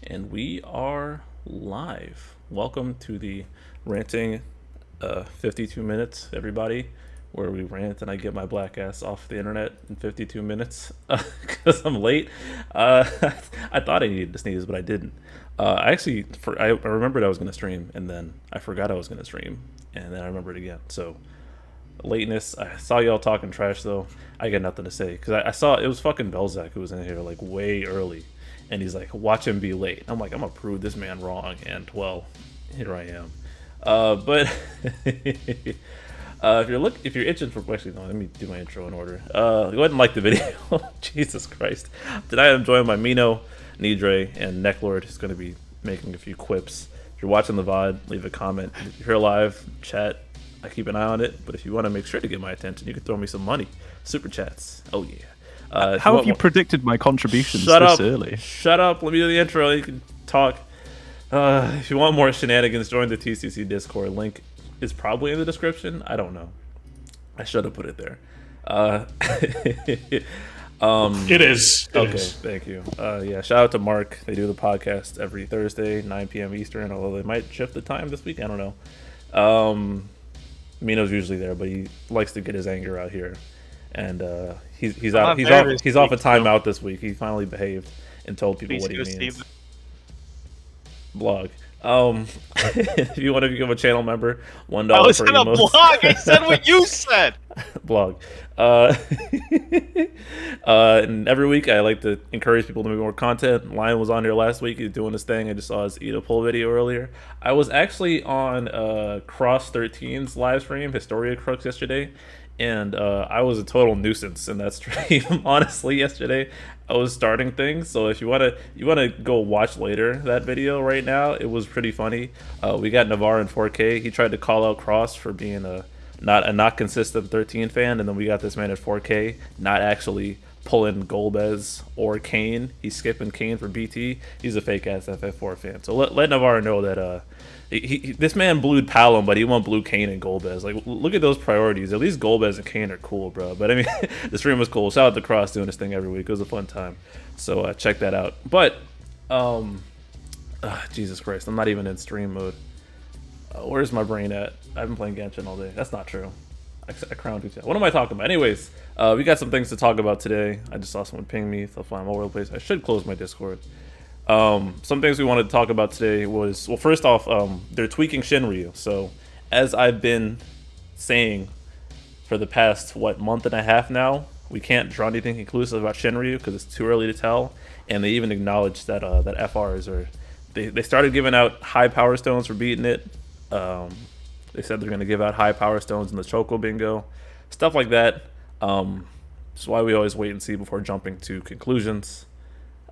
And we are live. Welcome to the ranting 52 minutes, everybody, where we rant and I get my black ass off the internet in 52 minutes because I'm late. I thought I needed to sneeze, but I didn't. I remembered I was going to stream, and then I forgot I was going to stream, and then I remembered again. So lateness. I saw y'all talking trash though. I got nothing to say because I saw it was fucking Belzak who was in here like way early, and he's like, "Watch him be late." I'm like, I'm gonna prove this man wrong, and well, here I am. But if you're itching for actually, no, let me do my intro in order. Go ahead and like the video. Jesus Christ! Tonight I'm joined by Mino, Nidre, and Necklord. Who's going to be making a few quips. If you're watching the VOD, leave a comment. If you're here live, chat. I keep an eye on it, but if you want to make sure to get my attention, you can throw me some money. Super chats. Oh, yeah. How have you predicted my contributions Shut this up. early? Shut up. Let me do the intro. You can talk. If you want more shenanigans, join the TCC Discord. Link is probably in the description. I don't know. I should have put it there. It is. Okay, thank you. Yeah, shout out to Mark. They do the podcast every Thursday, 9 p.m. Eastern, although they might shift the time this week. I don't know. Mino's usually there, but he likes to get his anger out here, and he's off a timeout this week. He finally behaved and told people what he means. Blog. If you want to become a channel member, $1 I was per in a emote. blog. I said what you said. Blog. And every week I like to encourage people to make more content. Lion was on here last week. He's doing his thing. I just saw his eat a pull video earlier. I was actually on Cross 13's live stream, Historia Crux, yesterday, and I was a total nuisance in that stream. Honestly, yesterday I was starting things. So if you wanna go watch later that video right now, it was pretty funny. We got Navarre in 4K. He tried to call out Cross for being a not consistent 13 fan, and then we got this man at 4K not actually pulling Golbez or Kane. He's skipping Kane for BT. He's a fake ass FF4 fan. So let Navarre know that this man blued Palom, but he won't blue Kane and Golbez. Like, look at those priorities. At least Golbez and Kane are cool, bro. But I mean, the stream was cool. Shout out to Cross doing this thing every week. It was a fun time. So check that out. But Jesus Christ, I'm not even in stream mode. Where's my brain at? I've been playing Genshin all day. That's not true. I crowned you. What am I talking about? Anyways, we got some things to talk about today. I just saw someone ping me. So I'm all over the place. I should close my Discord. Some things we wanted to talk about today was, well, first off, they're tweaking Shinryu. So as I've been saying for the past, month and a half now, we can't draw anything conclusive about Shinryu because it's too early to tell. And they even acknowledged that that FRs are, they started giving out high power stones for beating it. They said they're going to give out high power stones in the Choco Bingo, stuff like that. That's why we always wait and see before jumping to conclusions.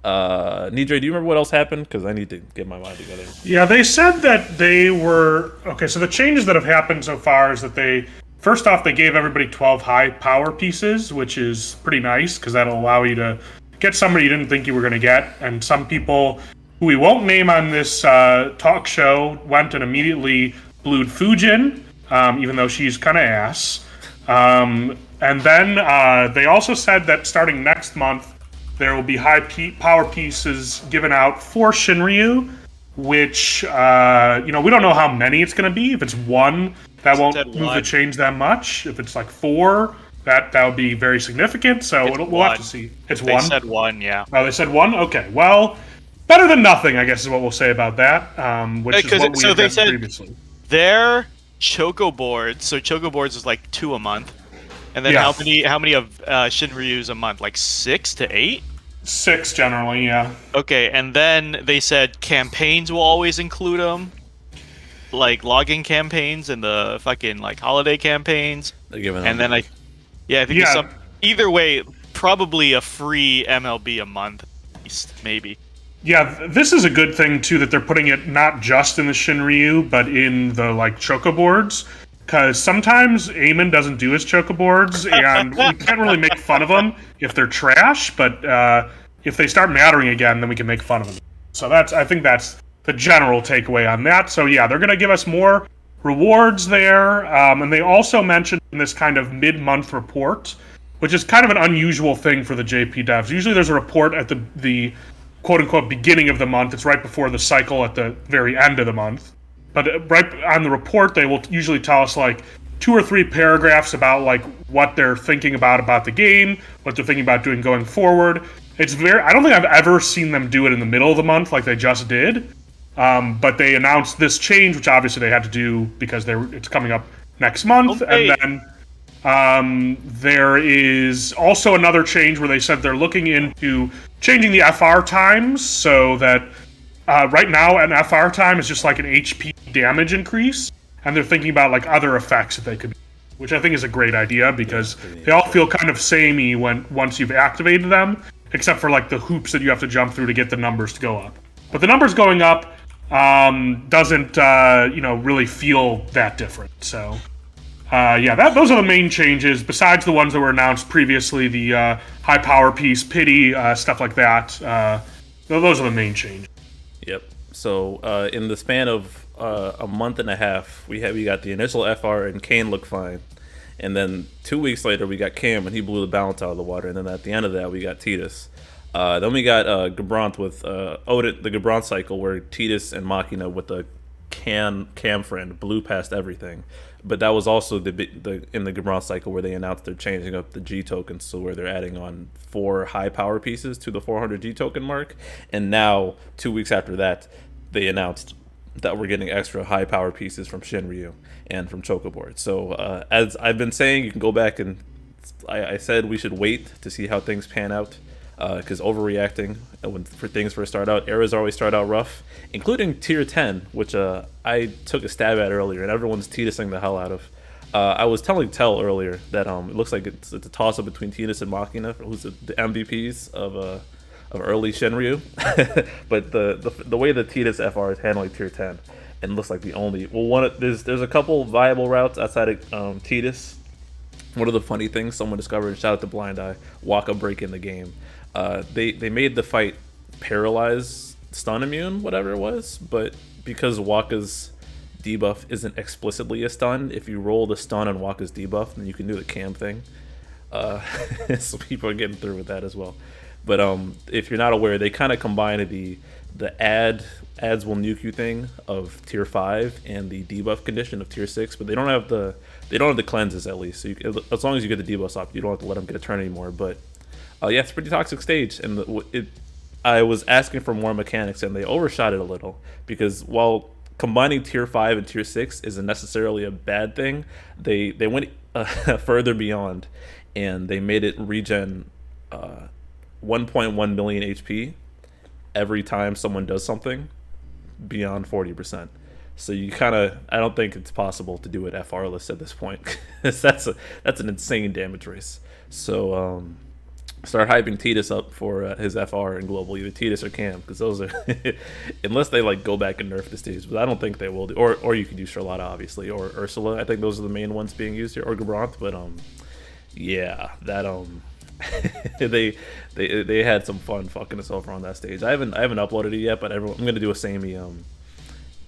Nidre, do you remember what else happened? Because I need to get my mind together. Yeah, they said that they were... Okay, so the changes that have happened so far is that first off, they gave everybody 12 high power pieces, which is pretty nice, because that'll allow you to get somebody you didn't think you were going to get. And some people who we won't name on this talk show went and immediately blued Fujin, even though she's kind of ass. And then they also said that starting next month, there will be high power pieces given out for Shinryu, which, we don't know how many it's going to be. If it's one, that won't move the change that much. If it's like 4, that would be very significant. So we'll have to see. It's they 1? They said 1, yeah. Oh, they said 1? Okay, well, better than nothing, I guess is what we'll say about that, which is what we had done previously. Their Choco boards, so Choco boards is like 2 a month. And then how many of Shinryu's a month? Like 6 to 8? 6 generally, yeah. Okay, and then they said campaigns will always include them, like login campaigns and the fucking like holiday campaigns. They're giving and them. then I think either way, probably a free MLB a month, at least, maybe. Yeah, this is a good thing too that they're putting it not just in the Shinryu, but in the like Choco boards. Because sometimes Eamon doesn't do his Choco boards, and we can't really make fun of them if they're trash. But if they start mattering again, then we can make fun of them. So I think that's the general takeaway on that. So yeah, they're going to give us more rewards there, and they also mentioned in this kind of mid-month report, which is kind of an unusual thing for the JP devs. Usually, there's a report at the quote unquote beginning of the month. It's right before the cycle at the very end of the month. But right on the report, they will usually tell us like 2 or 3 paragraphs about like what they're thinking about the game, what they're thinking about doing going forward. I don't think I've ever seen them do it in the middle of the month like they just did. But they announced this change, which obviously they had to do because it's coming up next month. Okay. And then there is also another change where they said they're looking into changing the FR times so that right now an FR time is just like an HP damage increase, and they're thinking about like other effects that they could, which I think is a great idea because they all feel kind of samey once you've activated them, except for like the hoops that you have to jump through to get the numbers to go up. But the numbers going up doesn't really feel that different. So those are the main changes besides the ones that were announced previously, the high power piece, pity, stuff like that. Those are the main changes. Yep. So in the span of a month and a half, we got the initial FR and Kane looked fine, and then 2 weeks later we got Cam and he blew the balance out of the water, and then at the end of that we got Tidus. Then we got Gabrant with Odin, the Gabrant cycle, where Tidus and Machina with the cam friend blew past everything. But that was also the in the Gabrant cycle where they announced they're changing up the G tokens, so where they're adding on 4 high power pieces to the 400 G token mark. And now 2 weeks after that, they announced that we're getting extra high power pieces from Shinryu and from Chocoboard. So as I've been saying, you can go back and I said we should wait to see how things pan out. Because overreacting for things first start out, eras always start out rough, including tier 10, which I took a stab at earlier, and everyone's Tidusing the hell out of. I was telling Tell earlier that it looks like it's a toss-up between Tidus and Machina, who's the MVPs of early Shinryu. But the way the Tidus FR is handling tier 10, and looks like the only there's a couple viable routes outside of Tidus. One of the funny things someone discovered, shout out to Blind Eye, Waka break in the game. They made the fight paralyze, stun immune, whatever it was, but because Waka's debuff isn't explicitly a stun, if you roll the stun on Waka's debuff, then you can do the cam thing. So people are getting through with that as well. But if you're not aware, they kind of combined the ads will nuke you thing of tier 5 and the debuff condition of tier 6, but they don't have the cleanses at least. So as long as you get the debuffs up, you don't have to let them get a turn anymore. But it's a pretty toxic stage, and I was asking for more mechanics, and they overshot it a little, because while combining tier 5 and tier 6 isn't necessarily a bad thing, they went further beyond, and they made it regen 1.1 million HP every time someone does something beyond 40%. So I don't think it's possible to do it FR-less at this point. that's an insane damage race. So start hyping Tidus up for his FR and global, either Tidus or Cam, because those are unless they like go back and nerf the stage, but I don't think they will do. Or you could use Charlotta, obviously, or Ursula. I think those are the main ones being used here, or Gabrant. But they had some fun fucking us over on that stage. I haven't uploaded it yet, but I'm gonna do a samey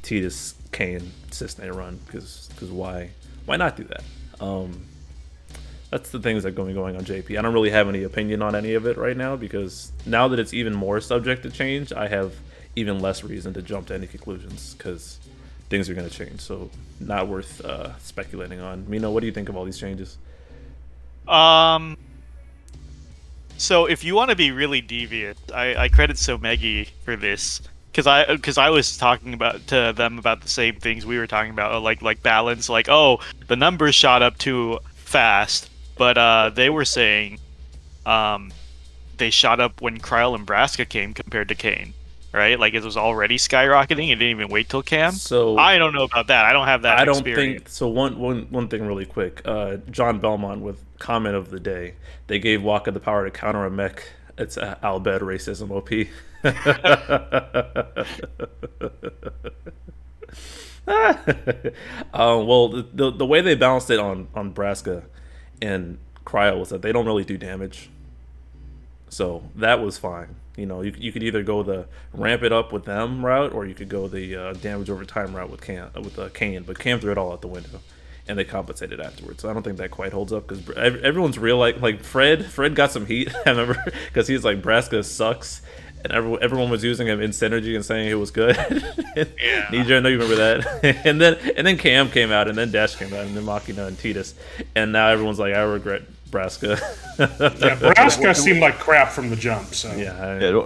Tidus Kane Cisne run, because why not do that? That's the things that are going on JP. I don't really have any opinion on any of it right now, because now that it's even more subject to change, I have even less reason to jump to any conclusions, because things are going to change. So not worth speculating on. Mino, what do you think of all these changes? So if you want to be really deviant, I credit Somegi for this, because I was talking to them about the same things we were talking about, like balance, like, oh, the numbers shot up too fast. But they were saying they shot up when Kryl and Braska came compared to Kane, right? Like, it was already skyrocketing. It didn't even wait till Cam. So I don't know about that. I don't have that experience. I don't think so. One thing really quick. John Belmont with comment of the day. They gave Waka the power to counter a mech. It's Albed racism OP. Well, the way they balanced it on Braska and Cryo was that they don't really do damage, so that was fine. You know, you could either go the ramp it up with them route, or you could go the damage over time route with Kane. But Cam threw it all out the window, and they compensated afterwards. So I don't think that quite holds up, because everyone's real like Fred got some heat. I remember, because he's like, Braska sucks, and everyone was using him in synergy and saying it was good. Yeah. Nidra, I know you remember that. and then Cam came out, and then Dash came out, and then Machina and Titus, and now everyone's like, I regret Braska. Yeah, Braska seemed like crap from the jump. So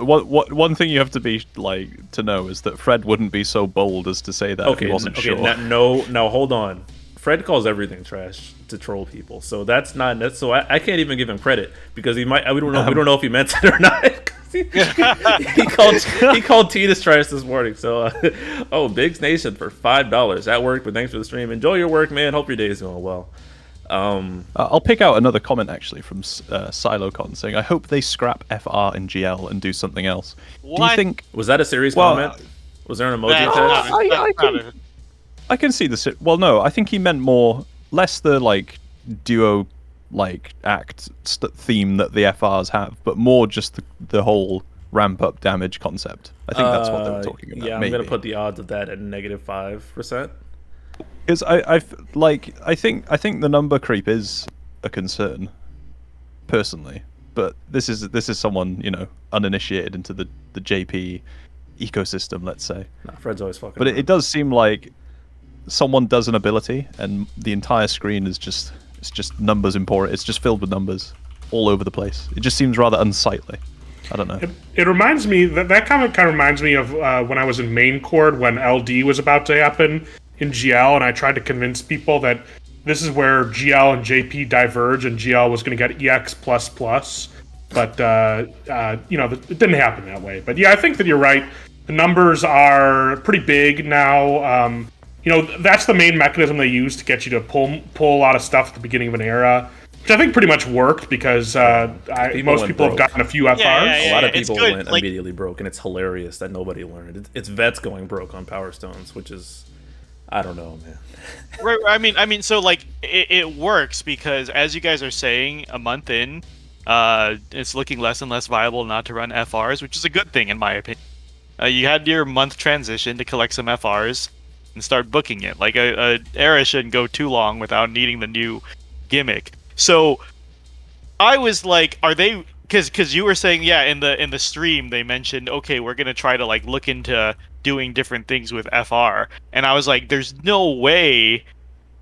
One thing you have to be like to know is that Fred wouldn't be so bold as to say that if he wasn't sure. No, hold on. Fred calls everything trash to troll people, so that's not. So I can't even give him credit because he might. We don't know if he meant it or not. he called Titus trash this morning. So Biggs Nation for $5. That worked, but thanks for the stream. Enjoy your work, man. Hope your day is going well. I'll pick out another comment actually from SiloCon saying, "I hope they scrap FR and GL and do something else." What? Do you think? Was that a serious comment? Was there an emoji attached? I can see the. Well, no, I think he meant less the like duo like act theme that the FRs have, but more just the whole ramp up damage concept. I think that's what they were talking about. Yeah, I'm maybe. gonna put the odds of that at -5%. Because I think the number creep is a concern, personally. But this is someone uninitiated into the JP ecosystem, let's say. Nah, Fred's always fucking. But it does seem like someone does an ability, and the entire screen is just numbers important. It's just filled with numbers all over the place. It just seems rather unsightly. I don't know. It reminds me that comment kind of reminds me of when I was in main chord when LD was about to happen in GL, and I tried to convince people that this is where GL and JP diverge, and GL was going to get EX++. But it didn't happen that way. But yeah, I think that you're right. The numbers are pretty big now. That's the main mechanism they use to get you to pull a lot of stuff at the beginning of an era, which I think pretty much worked because most people have gotten a few FRs. A lot of people went immediately broke, and it's hilarious that nobody learned. It's vets going broke on Power Stones, which is, I don't know, man. Right. I mean, so like it works because as you guys are saying, a month in, it's looking less and less viable not to run FRs, which is a good thing in my opinion. You had your month transition to collect some FRs and start booking it. Like a era shouldn't go too long without needing the new gimmick. So I was like, are they? Because you were saying, yeah, in the stream they mentioned, okay, we're gonna try to like look into doing different things with FR, and I was like, there's no way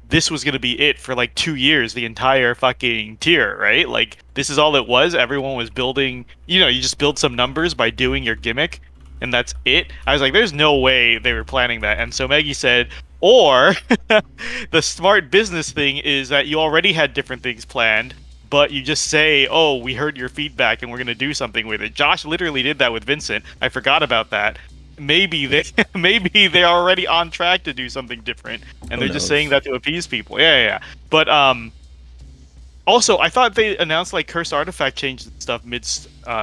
this was gonna be it for like 2 years, the entire fucking tier, right? Like this is all it was. Everyone was building, you just build some numbers by doing your gimmick, and that's it. I was like, there's no way they were planning that. And so Maggie said, or the smart business thing is that you already had different things planned, but you just say, oh, we heard your feedback and we're going to do something with it. Josh literally did that with Vincent. I forgot about that. Maybe they're already on track to do something different, and they're just saying that to appease people. Yeah. But also, I thought they announced like cursed artifact changes and stuff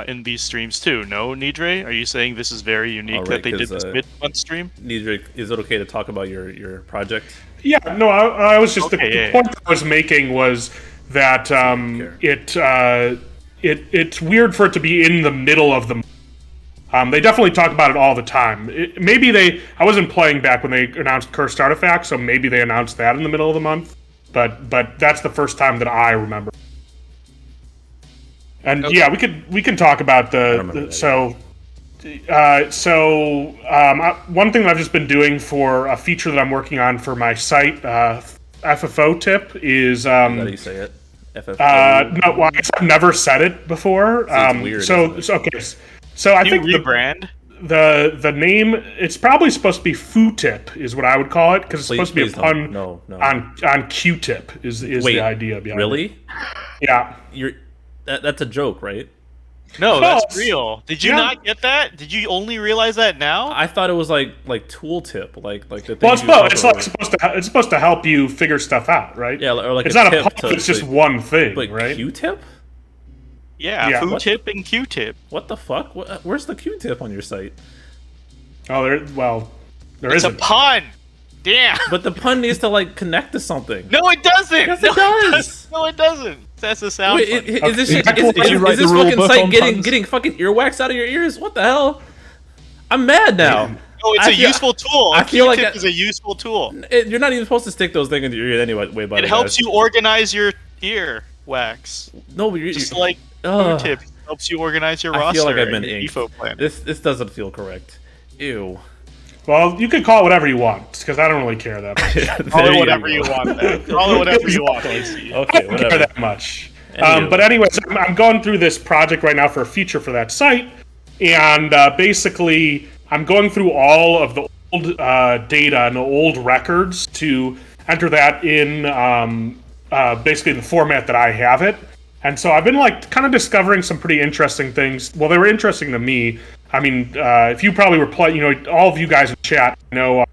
in these streams too. No, Nidre, are you saying this is very unique that they did this mid-month stream? Nidre, is it okay to talk about your project? Yeah, no, I was just the point that I was making was that it's weird for it to be in the middle of the. They definitely talk about it all the time. I wasn't playing back when they announced cursed artifacts, so maybe they announced that in the middle of the month. But that's the first time that I remember. And yeah, we can talk about one thing that I've just been doing for a feature that I'm working on for my site, FFO tip is. How do you say it? FFO. No, well, I guess I've never said it before. It's weird. Okay. So I think rebrand the name. It's probably supposed to be Foo Tip, is what I would call it, because it's supposed to be a pun on Q-tip. Is the idea behind it? Really? Yeah. That's a joke, right? No, that's real. Did you not get that? Did you only realize that now? I thought it was like tool tip, like the thing. Well, it's supposed to help you figure stuff out, right? Yeah, or like it's not a pun. It's just one thing, right? Q-tip. Yeah, Foo Tip and Q-tip. What the fuck? Where's the Q-tip on your site? Oh, there it's isn't. It's a pun. Damn. But the pun needs to like connect to something. No, it doesn't. Yes, it does. No, it doesn't. That's a sound. Wait, is this fucking site getting fucking earwax out of your ears? What the hell? I'm mad now. No, it's a useful tool. I feel like it's a useful tool. You're not even supposed to stick those things into your ear anyway. It helps you organize your ear wax. No, but just like Q-tip. helps you organize your I roster. feel like I've and been your inked. defo plan. This doesn't feel correct. Ew. Well, you can call it whatever you want, because I don't really care that much. Call There it you whatever go. you want. Then. Call it whatever you want, AC. I Okay, don't care whatever. that much. Anyway. But anyways, I'm going through this project right now for a feature for that site, and basically, I'm going through all of the old data and the old records to enter that in basically the format that I have it. And so I've been like kind of discovering some pretty interesting things. Well, they were interesting to me. I mean, if you probably were all of you guys in chat know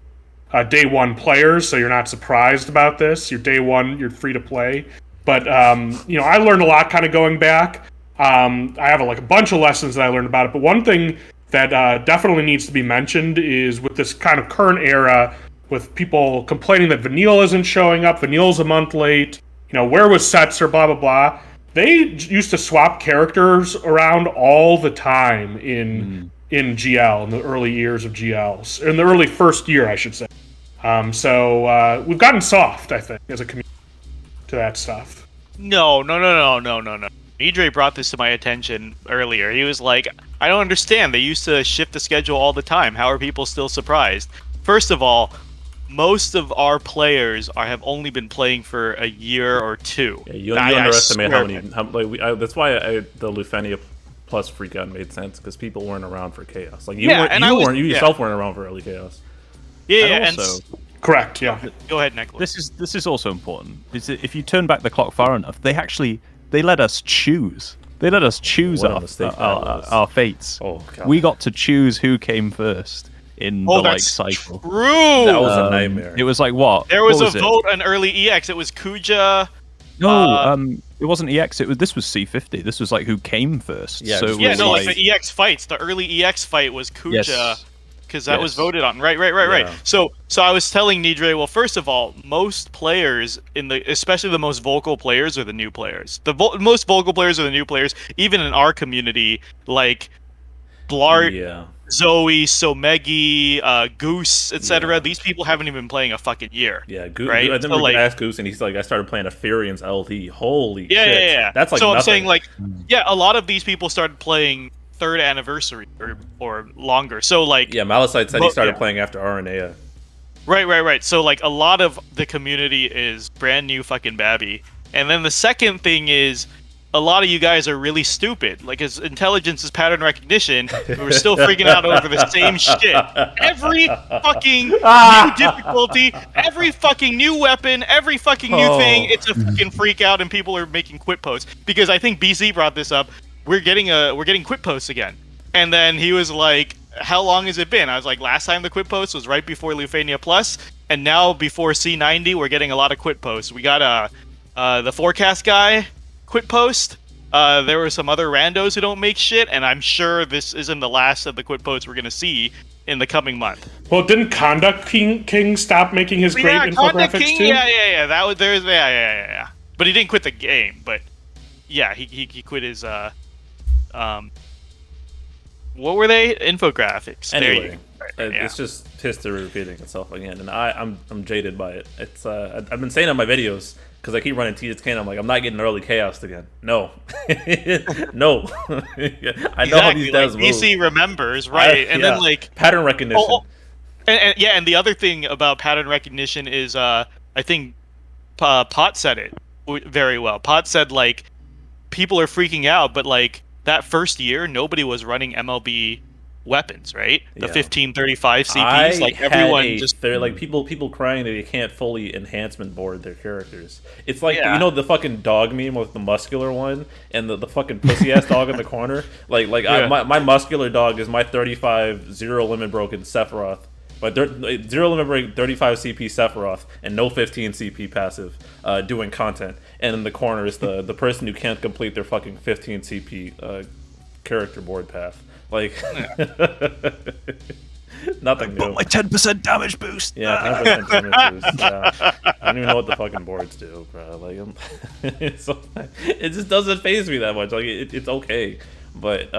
day one players, so you're not surprised about this. You're day one, you're free to play. But I learned a lot kind of going back. I have like a bunch of lessons that I learned about it. But one thing that definitely needs to be mentioned is with this kind of current era, with people complaining that Vanille isn't showing up, Vanille's a month late. Where was Setzer, blah blah blah. They used to swap characters around all the time in GL, in the early years of GLs, in the early first year, I should say. So we've gotten soft, I think, as a community to that stuff. No. Idre brought this to my attention earlier. He was like, I don't understand. They used to shift the schedule all the time. How are people still surprised? First of all, most of our players have only been playing for a year or two. Yeah, you underestimate how many. That's why the Lufenia Plus freak out made sense, because people weren't around for Chaos. Like you yourself weren't around for early Chaos. Yeah, Correct. Yeah. Go ahead, Nicholas. This is also important. Is that if you turn back the clock far enough, they let us choose. They let us choose What a mistake that was. our fates. Oh, God. We got to choose who came first in the that's cycle. True. That was a nightmare. It was like what? There was What a vote on early EX. It was Kuja. No, it wasn't EX. This was C50. This was like who came first. Yeah, so it yeah, was No, like the EX fights. The early EX fight was Kuja. Yes. Because that was Yes. voted on. Right. Yeah. So I was telling Nidre, well, first of all, most players especially the most vocal players are the new players. The most vocal players are the new players. Even in our community, like Blart, Yeah. Zoe, Somegi, Goose, etc. Yeah. These people haven't even been playing a fucking year. Yeah, right? I remember asked Goose, and he's like, I started playing Epherian's LT. Holy shit. Yeah. That's like so nothing. I'm saying, like, yeah, a lot of these people started playing third anniversary or longer. So like, yeah, Malicite said he started playing after RNA. Right. So like, a lot of the community is brand new fucking babby. And then the second thing is, a lot of you guys are really stupid. Like, as intelligence is pattern recognition, we're still freaking out over the same shit. Every fucking new difficulty, every fucking new weapon, every fucking new thing, it's a fucking freak out, and people are making quit posts. Because I think BC brought this up. We're getting quit posts again. And then he was like, how long has it been? I was like, last time the quit post was right before Lufenia Plus, and now before C90, we're getting a lot of quit posts. We got the forecast guy quit post. There were some other randos who don't make shit, and I'm sure this isn't the last of the quit posts we're gonna see in the coming month. Well, didn't Conduct King stop making his great Conduct infographics King, too? yeah. That was yeah. But he didn't quit the game. But yeah, he quit his what were they? Infographics. Anyway, there you go. it's just history repeating itself again, and I'm jaded by it. It's I've been saying on my videos, because I keep running T's Can, I'm like, I'm not getting early chaos again. No. No. I know how these devs move. BC remembers, right? And then like pattern recognition. And the other thing about pattern recognition is I think Pot said it very well. Pot said, like, people are freaking out, but like that first year nobody was running MLB weapons, right? The 1535 CPs, like everyone they're like people crying that they can't fully enhancement board their characters. It's like the fucking dog meme with the muscular one and the fucking pussy ass dog in the corner. My muscular dog is my 35 zero limit broken Sephiroth. But zero limit break 35 CP Sephiroth and no 15 CP passive doing content. And in the corner is the person who can't complete their fucking 15 CP character board path. Like, nothing new. Like 10% damage boost. Yeah, 10% damage boost. Yeah. I don't even know what the fucking boards do, bro. Like, it just doesn't faze me that much. Like, it's okay, but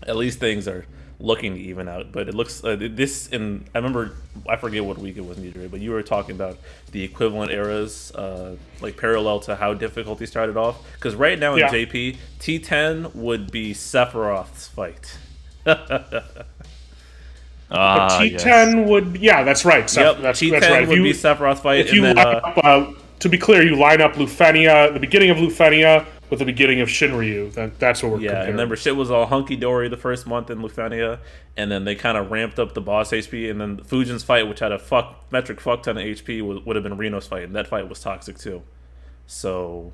at least things are looking to even out. But it looks this, and I remember, I forget what week it was in Nigeria, but you were talking about the equivalent eras, like parallel to how difficulty started off. Because right now in JP, T10 would be Sephiroth's fight. But T10 would, that's right. Yep, T10 that's right. would be Sephiroth's fight. If you and then, line up, to be clear, you line up Lufenia, the beginning of Lufenia, with the beginning of Shinryu. That's what we're comparing. And remember, shit was all hunky-dory the first month in Lufenia, and then they kind of ramped up the boss HP, and then Fujin's fight, which had a metric fuck ton of HP, would have been Reno's fight, and that fight was toxic too. So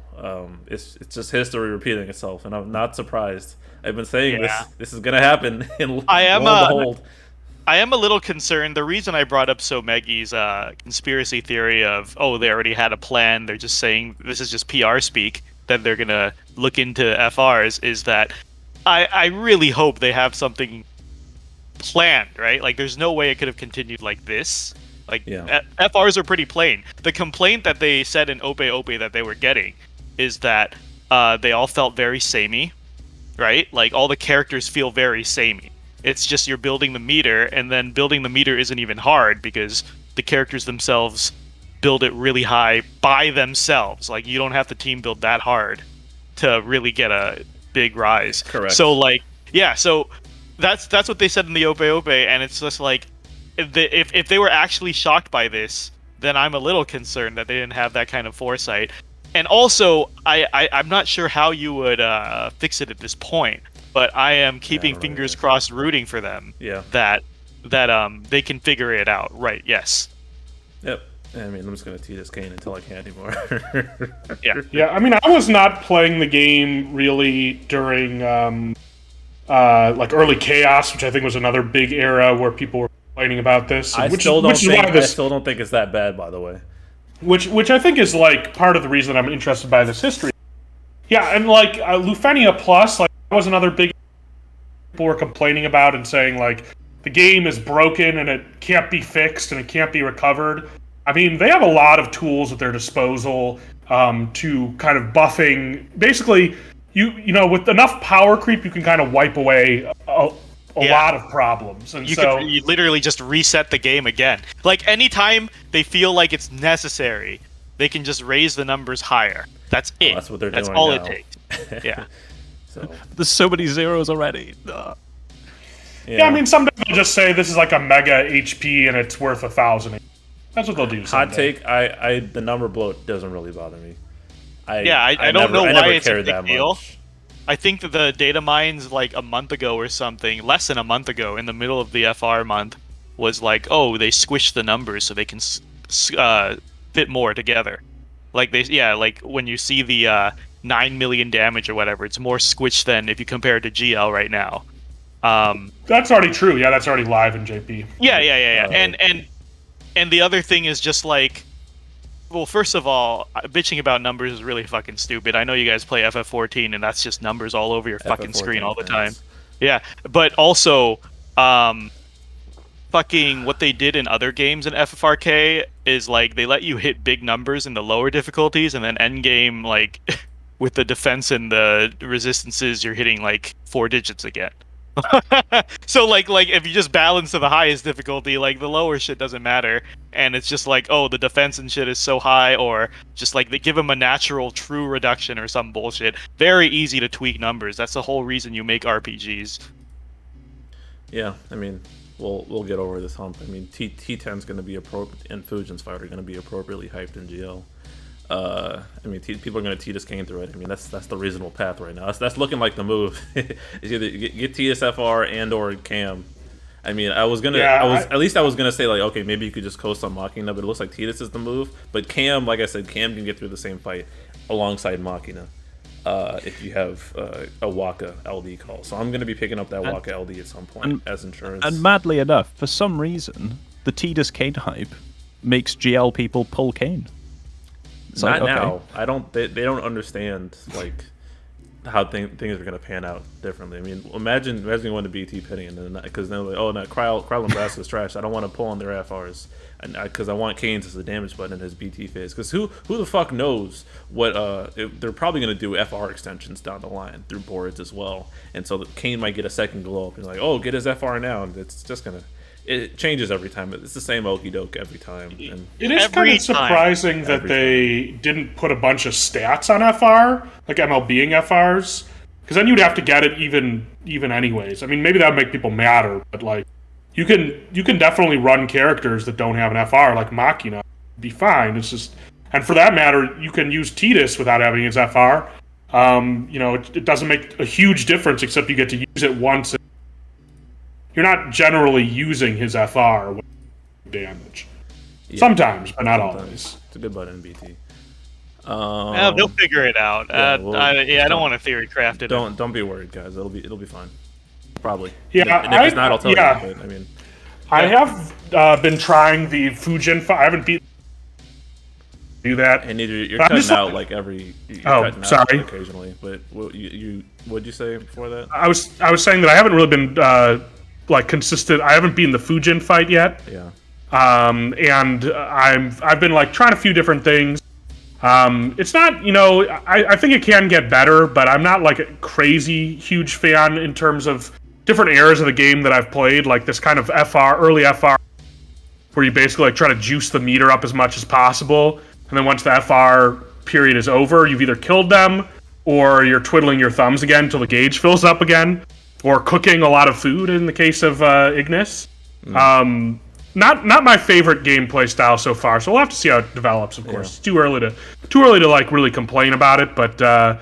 it's just history repeating itself, and I'm not surprised. I've been saying this is gonna happen, and I am a little concerned. The reason I brought up Somegi's conspiracy theory of, they already had a plan, they're just saying this is just PR speak, that they're going to look into FRs, is that I really hope they have something planned, right? Like, there's no way it could have continued like this. Like, FRs are pretty plain. The complaint that they said in Ope Ope that they were getting is that they all felt very samey, right? Like, all the characters feel very samey. It's just you're building the meter, and then building the meter isn't even hard because the characters themselves build it really high by themselves. Like, you don't have to team build that hard to really get a big rise. Correct. So, so that's what they said in the Ope Ope, and it's just like, if they were actually shocked by this, then I'm a little concerned that they didn't have that kind of foresight. And also, I'm not sure how you would fix it at this point. But I am keeping fingers crossed, rooting for them. That they can figure it out. Right? Yes. Yep. I mean, I'm just gonna T this Kane until I can't anymore. Yeah. I mean, I was not playing the game really during like early chaos, which I think was another big era where people were complaining about this. I still don't think it's that bad, by the way. Which I think is like part of the reason I'm interested by this history. Yeah, and like Lufenia Plus, like, that was another big people were complaining about and saying, like, the game is broken and it can't be fixed and it can't be recovered. I mean, they have a lot of tools at their disposal to kind of buffing. Basically, you know, with enough power creep, you can kind of wipe away a lot of problems. And you literally just reset the game again. Like, anytime they feel like it's necessary, they can just raise the numbers higher. That's it. Well, that's what they're doing. That's all now. it takes. Yeah. So. There's so many zeros already. Yeah, I mean, someday they'll just say this is like a mega HP and it's worth 1,000. That's what they'll do. Hot take: the number bloat doesn't really bother me. I don't know why it's a big deal. I think that the data mines like a month ago or something, less than a month ago, in the middle of the FR month, was like, they squished the numbers so they can fit more together. Like like when you see the 9 million damage or whatever, it's more squished than if you compare it to GL right now. That's already true. Yeah, that's already live in JP. Yeah. And the other thing is just like, well, first of all, bitching about numbers is really fucking stupid. I know you guys play FF14 and that's just numbers all over your fucking screen all the time. Yeah, but also, fucking what they did in other games in FFRK is like they let you hit big numbers in the lower difficulties, and then endgame, like with the defense and the resistances, you're hitting like 4 digits again. So like if you just balance to the highest difficulty, like the lower shit doesn't matter, and it's just like, the defense and shit is so high, or just like they give them a natural true reduction or some bullshit. Very easy to tweak numbers. That's the whole reason you make RPGs. Yeah, I mean, we'll get over this hump. I mean, T10's going to be and Fujin's fight are going to be appropriately hyped in GL. I mean, people are going to T-Dis Kane through it. I mean, that's the reasonable path right now. That's looking like the move. It's either get TSFR and or Cam. I mean, I was gonna say like, okay, maybe you could just coast on Machina, but it looks like T-Dis is the move. But Cam, like I said, Cam can get through the same fight alongside Machina if you have a Waka LD call. So I'm going to be picking up that Waka LD at some point as insurance. And madly enough, for some reason, the T-Dis Kane hype makes GL people pull Kane. Not now. I don't. They don't understand. Like, how things are gonna pan out differently. I mean, imagine going to BT pitting and then because then like, oh no, Cryle Nebraska's trash. I don't want to pull on their FRs and because I want Canes as the damage button in his BT phase. Because who the fuck knows what they're probably gonna do FR extensions down the line through boards as well, and so Kane might get a second glow up and like, oh, get his FR now, and it's just gonna. It changes every time. It's the same okey doke every time. And it is kind of surprising that they didn't put a bunch of stats on FR, like MLBing FRs, because then you'd have to get it even anyways. I mean, maybe that would make people madder, but like you can definitely run characters that don't have an FR, like Machina, be fine. It's just, and for that matter, you can use Tidus without having his FR. It doesn't make a huge difference except you get to use it once. You're not generally using his FR with damage. Yeah. Sometimes, but not always. It's a good button in BT. They'll figure it out. I don't want to theory craft it. Don't be worried, guys. It'll be fine. Probably. Yeah, and if it's not, I'll tell you. But, I mean, I have been trying the Fujin fight. I haven't beat. Do that. And you're cutting out like every. Sorry. Occasionally, but what'd you say before that? I was saying that I haven't really been. Consistent. I haven't beaten the Fujin fight yet. Yeah. And I've been like trying a few different things. It's not, I think it can get better, but I'm not like a crazy huge fan in terms of different eras of the game that I've played, like this kind of early FR, where you basically like try to juice the meter up as much as possible, and then once the FR period is over, you've either killed them or you're twiddling your thumbs again until the gauge fills up again. Or cooking a lot of food in the case of Ignis. Not my favorite gameplay style so far. So we'll have to see how it develops. Of course, it's too early to like really complain about it. But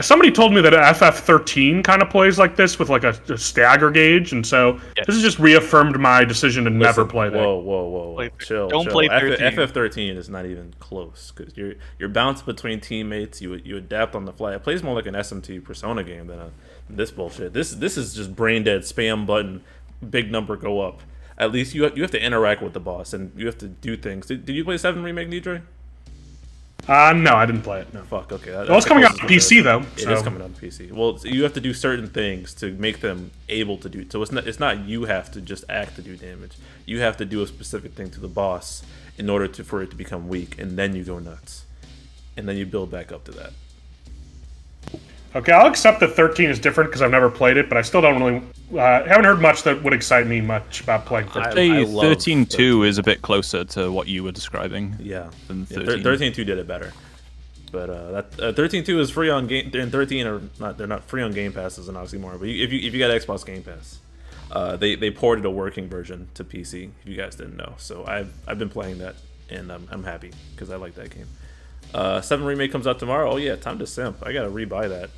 somebody told me that FF13 kind of plays like this with like a stagger gauge, and so this has just reaffirmed my decision to never play that. Whoa! Chill. Don't play 13. FF13 is not even close because you're bounced between teammates. You adapt on the fly. It plays more like an SMT Persona game than this bullshit. This is just brain dead spam button, big number go up. At least you have to interact with the boss and you have to do things. Did you play 7 Remake, Nidre? No, I didn't play it. No. Fuck. Okay. Well, it's coming out on PC though. It is coming out on PC. Well, you have to do certain things to make them able to do. So it's not you have to just act to do damage. You have to do a specific thing to the boss in order for it to become weak, and then you go nuts, and then you build back up to that. Okay, I'll accept that 13 is different because I've never played it, but I still don't really haven't heard much that would excite me much about playing 13. I'd say 13.2 is a bit closer to what you were describing. Yeah, than 13. 13.2 did it better, but 13.2 is free on game. And 13 are not. They're not free on Game Pass as an oxymoron. But if you got Xbox Game Pass, they ported a working version to PC. If you guys didn't know, so I've been playing that, and I'm happy because I like that game. 7 Remake comes out tomorrow. Oh yeah, time to simp. I gotta rebuy that.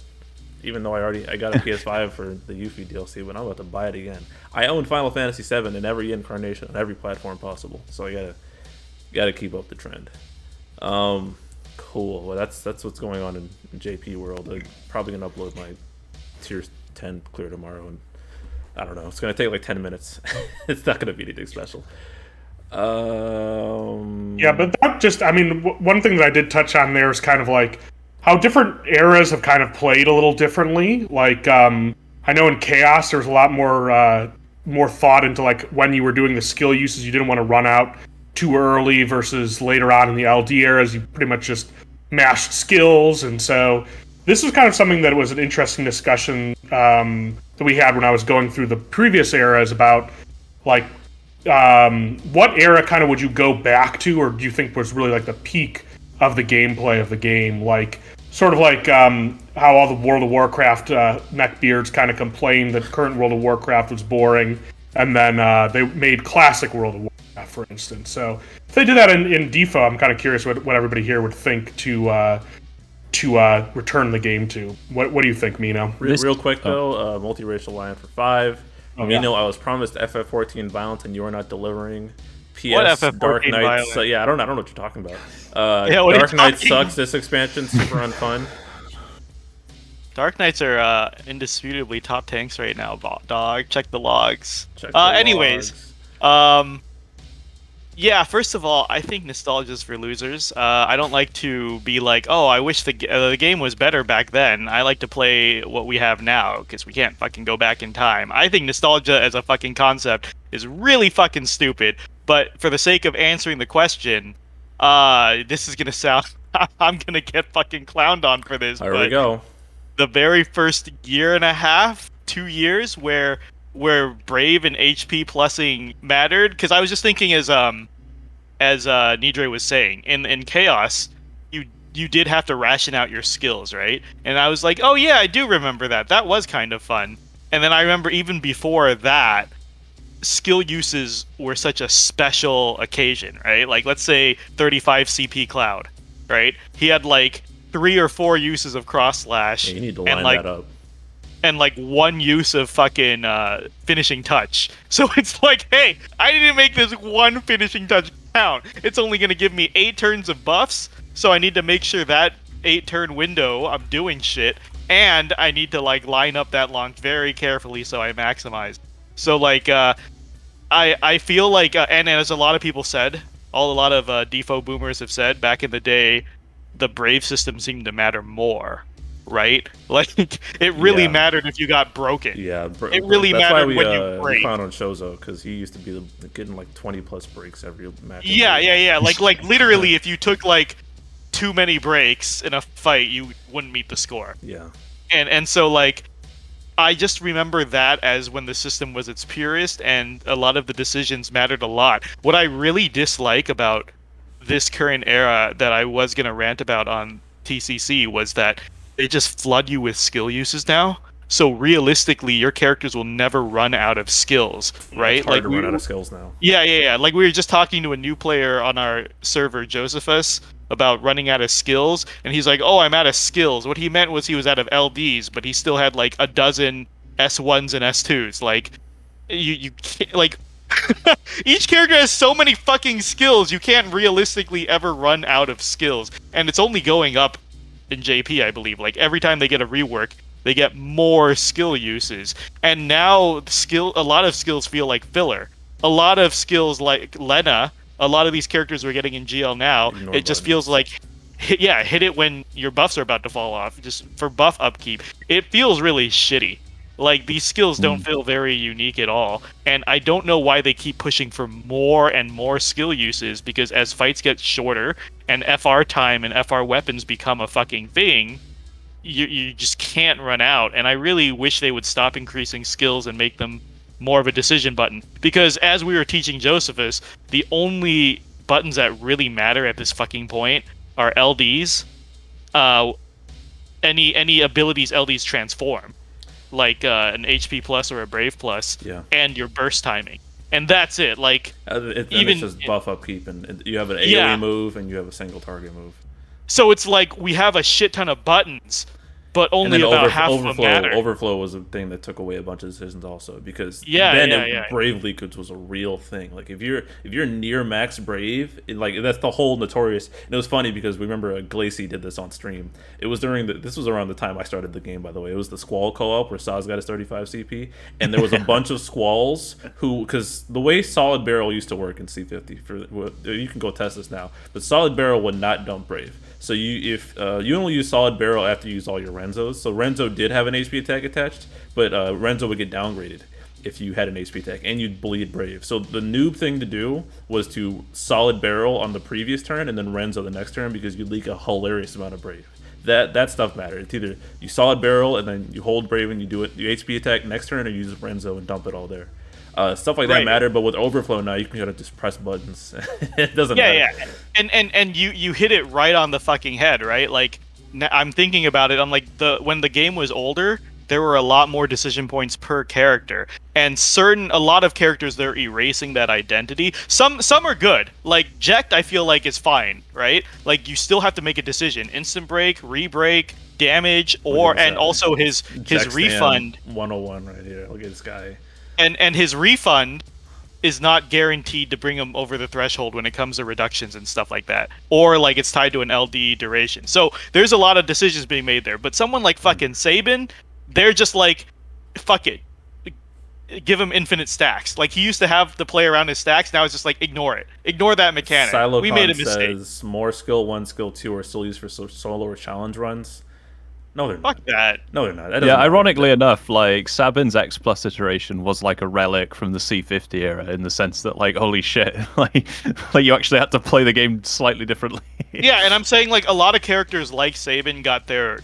Even though I got a PS5 for the Yuffie DLC, but I'm about to buy it again. I own Final Fantasy VII in every incarnation on every platform possible, so I gotta keep up the trend. Cool. Well, that's what's going on in JP world. I'm probably gonna upload my Tier 10 clear tomorrow, and I don't know. It's gonna take like 10 minutes. It's not gonna be anything special. Yeah, but that just, I mean, one thing that I did touch on there is kind of like how different eras have kind of played a little differently. Like, I know in Chaos there was a lot more thought into like when you were doing the skill uses, you didn't want to run out too early versus later on in the LD eras, you pretty much just mashed skills. And so this was kind of something that was an interesting discussion that we had when I was going through the previous eras about like, what era kind of would you go back to, or do you think was really like the peak of the gameplay of the game? Like, sort of like how all the World of Warcraft neckbeards kind of complained that current World of Warcraft was boring, and then they made classic World of Warcraft, for instance. So if they did that in DFFOO, I'm kind of curious what everybody here would think to return the game to. What do you think, Mino? Real quick though, multiracial line for 5. Mino, I was promised FF14 violence, and you are not delivering. PS Dark Knight. So, yeah, I don't know what you're talking about. Dark Knight sucks. This expansion super unfun. Dark Knights are indisputably top tanks right now, dog. Check the logs. Check Anyways, Yeah, first of all, I think nostalgia's for losers. I don't like to be like, oh, I wish the game was better back then. I like to play what we have now because we can't fucking go back in time. I think nostalgia as a fucking concept is really fucking stupid. But for the sake of answering the question, this is gonna sound, I'm gonna get fucking clowned on for this. There we go. The very first year and a half, 2 years, where Brave and HP plussing mattered, because I was just thinking as Nidre was saying, in Chaos, you did have to ration out your skills, right? And I was like, oh yeah, I do remember that. That was kind of fun. And then I remember even before that, skill uses were such a special occasion, right? Like let's say 35 CP Cloud, right? He had like 3 or 4 uses of cross slash. Yeah, you need to line that up. And like 1 use of fucking finishing touch. So it's like, hey, I need to make this 1 finishing touch count. It's only going to give me 8 turns of buffs, so I need to make sure that 8-turn window I'm doing shit, and I need to like line up that launch very carefully so I maximize. So like, I feel like, and as a lot of people said, a lot of DFO boomers have said, back in the day, the Brave system seemed to matter more. Right? Like, it really mattered if you got broken. Yeah, it really mattered when you break. We found on Shozo because he used to be getting like 20+ breaks every match. Yeah. Like literally, if you took like too many breaks in a fight, you wouldn't meet the score. Yeah. And so like, I just remember that as when the system was its purest, and a lot of the decisions mattered a lot. What I really dislike about this current era that I was gonna rant about on TCC was that they just flood you with skill uses now. So realistically, your characters will never run out of skills, right? It's hard to run out of skills now. Yeah. Like we were just talking to a new player on our server, Josephus, about running out of skills, and he's like, "Oh, I'm out of skills." What he meant was he was out of LDs, but he still had like a dozen S1s and S2s. Like, you can't, like, each character has so many fucking skills. You can't realistically ever run out of skills, and it's only going up in JP, I believe. Like every time they get a rework, they get more skill uses, and now a lot of skills feel like filler. A lot of skills like Lenna, a lot of these characters we're getting in GL now, it just feels like, hit it when your buffs are about to fall off, just for buff upkeep. It feels really shitty. Like, these skills don't feel very unique at all, and I don't know why they keep pushing for more and more skill uses, because as fights get shorter and FR time and FR weapons become a fucking thing, you just can't run out. And I really wish they would stop increasing skills and make them more of a decision button, because as we were teaching Josephus, the only buttons that really matter at this fucking point are LDs, any abilities LDs transform, like an HP plus or a Brave plus, and your burst timing, and that's it. Like, it's just buff upkeep, and you have an AoE move and you have a single target move. So it's like we have a shit ton of buttons, but only about half of them matter. Overflow was a thing that took away a bunch of decisions also, because Brave leakage was a real thing. Like if you're near max Brave, like that's the whole notorious. And it was funny because we remember Glacy did this on stream. It was this was around the time I started the game, by the way. It was the Squall co-op where Saz got his 35 CP, and there was a bunch of Squalls because the way Solid Barrel used to work in C50, you can go test this now, but Solid Barrel would not dump Brave. So you only use Solid Barrel after you use all your Renzos. So Renzo did have an HP attack attached, but Renzo would get downgraded if you had an HP attack, and you'd bleed Brave. So the noob thing to do was to Solid Barrel on the previous turn and then Renzo the next turn, because you'd leak a hilarious amount of Brave. That stuff mattered. It's either you Solid Barrel and then you hold Brave and you do it, you HP attack next turn, or you use Renzo and dump it all there. Stuff like that mattered, but with Overflow now you can kind of just press buttons. It doesn't matter. Yeah. And you hit it right on the fucking head, right? Like, I'm thinking about it. I'm like, when the game was older, there were a lot more decision points per character, and a lot of characters, they're erasing that identity. Some are good. Like Jekt, I feel like is fine, right? Like, you still have to make a decision: instant break, re-break, damage, and also his refund. 101 right here. Look at this guy. And his refund is not guaranteed to bring him over the threshold when it comes to reductions and stuff like that. Or, like, it's tied to an LD duration. So there's a lot of decisions being made there. But someone like fucking Sabin, they're just like, fuck it. give him infinite stacks. Like he used to have to play around his stacks. Now it's just like ignore it. Ignore that mechanic. We made a mistake. Says more skill 1, skill 2 are still used for solo or challenge runs. No, they're not. Fuck that. No, they're not. Yeah, ironically enough, like Sabin's X Plus iteration was like a relic from the C50 era in the sense that, like, holy shit, like you actually had to play the game slightly differently. Yeah, and I'm saying like a lot of characters like Sabin got their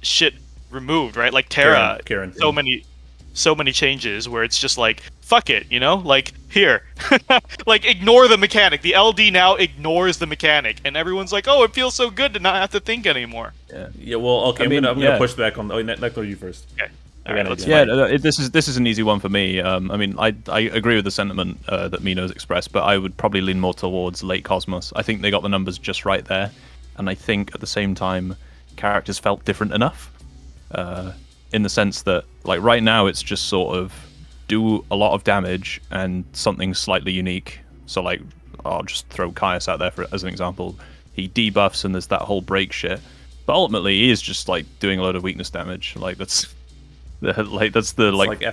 shit removed, right? Like Terra, Karen, so many changes where it's just like fuck it, you know, like here, like ignore the mechanic. The LD now ignores the mechanic, and everyone's like, oh, it feels so good to not have to think anymore. Yeah. Well, okay. I'm gonna push back on. Oh, Nectar, you first. Okay. This is an easy one for me. I mean, I agree with the sentiment that Mino's expressed, but I would probably lean more towards late Cosmos. I think they got the numbers just right there, and I think at the same time, characters felt different enough, in the sense that, like, right now it's just sort of do a lot of damage and something slightly unique. So, like, I'll just throw Caius out there as an example. He debuffs and there's that whole break shit, but ultimately he is just like doing a load of weakness damage. Like that's the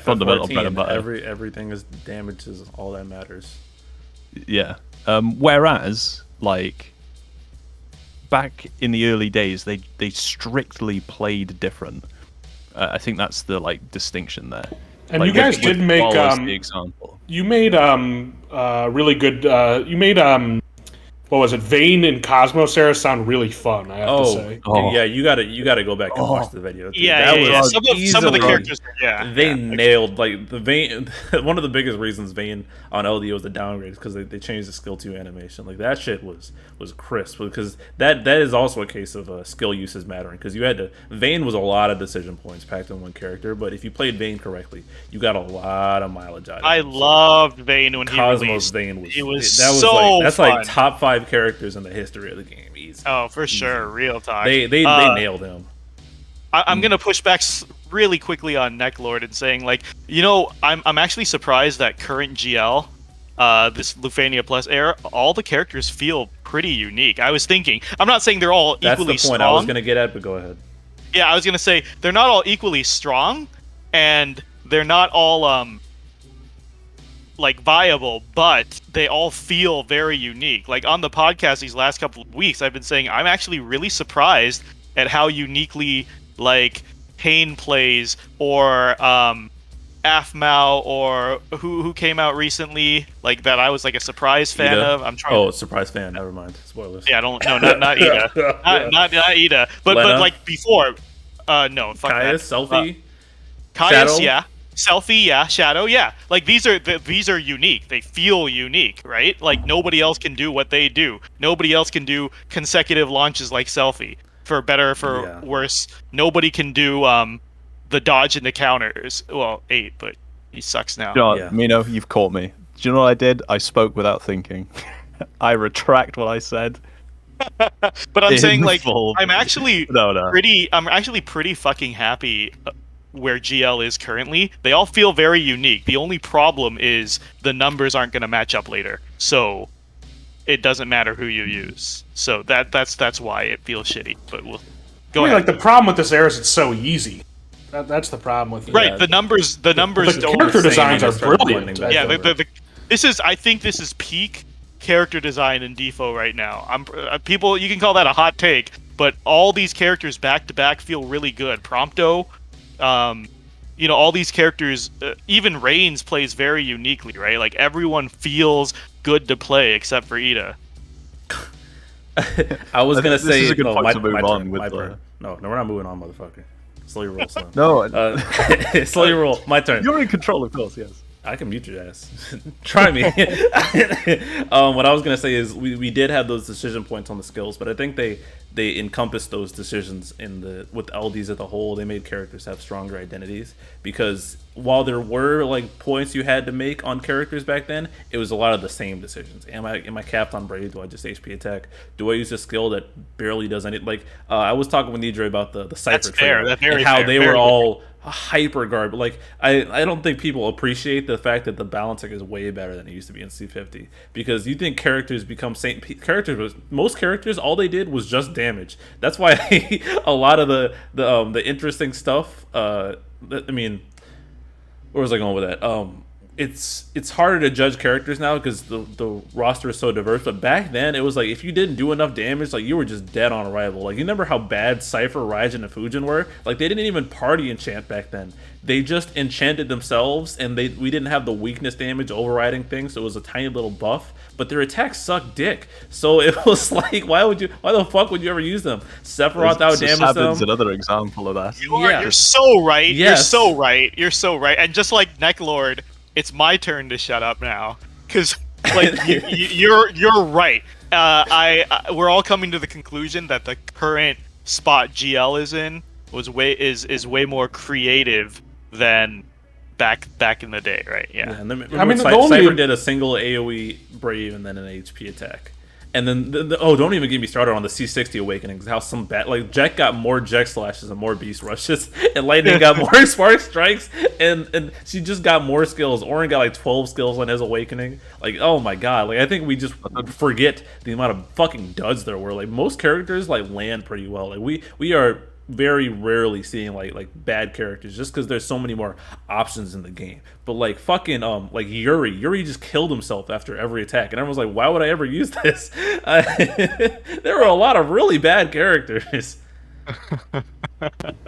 fundamental bread and butter. Everything is damage is all that matters. Yeah. Whereas, like, back in the early days, they strictly played different. I think that's the distinction there. And you guys did make the example. You made really good. You made what was it? Vayne and Cosmos era sound really fun. I have to say. Oh. Yeah, you gotta go back and watch the video. Dude. Yeah. Some of the characters. They nailed the Vayne. One of the biggest reasons Vayne on LD was the downgrade because they changed the skill 2 animation. Like that shit was crisp because that is also a case of skill uses mattering because you had to. Vayne was a lot of decision points packed in one character, but if you played Vayne correctly, you got a lot of mileage out of it. I loved Vayne when Cosmos he released. Vayne was. It was that's fun. like top 5 characters in the history of the game. Easy. Oh, for sure, real time. They nailed him. I'm gonna push back really quickly on Necklord and saying, like, you know, I'm actually surprised that current GL, this Lufania Plus era, all the characters feel pretty unique. I was thinking, I'm not saying they're all That's equally the point strong. I was gonna get at, but go ahead. Yeah, I was gonna say they're not all equally strong, and they're not all like viable, but they all feel very unique. Like on the podcast these last couple of weeks, I've been saying I'm actually really surprised at how uniquely like Pain plays or Afmao or who came out recently like that I was like a Surprise fan Ida? of. I'm trying. Surprise fan. Never mind. Spoilers. Yeah, not Ida. not Ida. But like before. No. Fuck Caius, that. Selfie. Caius, Shadow? yeah. Selfie, yeah. Shadow, yeah. Like these are unique. They feel unique, right? Like nobody else can do what they do. Nobody else can do consecutive launches like Selfie. For better, for worse, nobody can do the dodge and the counters. Well, 8, but he sucks now. God, Mino, you've caught me. Do you know what I did? I spoke without thinking. I retract what I said. But I'm saying, like, full. I'm actually pretty fucking happy where GL is currently. They all feel very unique. The only problem is the numbers aren't going to match up later. So it doesn't matter who you use. So that's why it feels shitty. But we'll go ahead. Like the problem with this era is it's so easy. That's the problem with it. Right. The numbers The don't. character designs are brilliant. Yeah. I think this is peak character design in DFFOO right now. People. You can call that a hot take, but all these characters back to back feel really good. Prompto. All these characters, even Reigns plays very uniquely, right? Like everyone feels good to play except for Ida. I was gonna say, is a good point my to move turn, on my with turn. No, we're not moving on, motherfucker. Slow your roll, son. No, slow your roll. My turn. You're in control, of course. Yes. I can mute your ass. Try me. What I was gonna say is we did have those decision points on the skills, but I think they encompassed those decisions with LDs as a whole. They made characters have stronger identities because while there were like points you had to make on characters back then, it was a lot of the same decisions. Am I capped on Brave? Do I just HP attack? Do I use a skill that barely does any? Like I was talking with Nidre about the Cypher trailer and how they were all hyper guard. But like I don't think people appreciate the fact that the balancing is way better than it used to be in C50 because you think characters become most characters all they did was just damage. That's why a lot of the interesting stuff where was I going with that? It's harder to judge characters now because the roster is so diverse. But back then, it was like if you didn't do enough damage, like you were just dead on arrival. Like you remember how bad Cypher, Raijin, and Fujin were? Like they didn't even party enchant back then. They just enchanted themselves, and we didn't have the weakness damage overriding thing, so it was a tiny little buff. But their attacks sucked dick. So it was like, why the fuck would you ever use them? Sephiroth out damage them. Another example of that. You're so right. Yes. You're so right. You're so right. And just like Necklord, it's my turn to shut up now, because like you're right. We're all coming to the conclusion that the current spot GL is in is way more creative than back in the day, right? Yeah. And then, I mean, Cypher did a single AoE Brave and then an HP attack. And then, don't even get me started on the C60 Awakening. How some bad, like, Jack got more Jack Slashes and more Beast Rushes, and Lightning got more Spark Strikes, and she just got more skills. Orin got like 12 skills on his Awakening. Like, oh my god. Like, I think we just forget the amount of fucking duds there were. Like, most characters, like, land pretty well. Like, we are very rarely seeing like bad characters just because there's so many more options in the game. But like fucking like Yuri just killed himself after every attack, and everyone's like, why would I ever use this? There were a lot of really bad characters.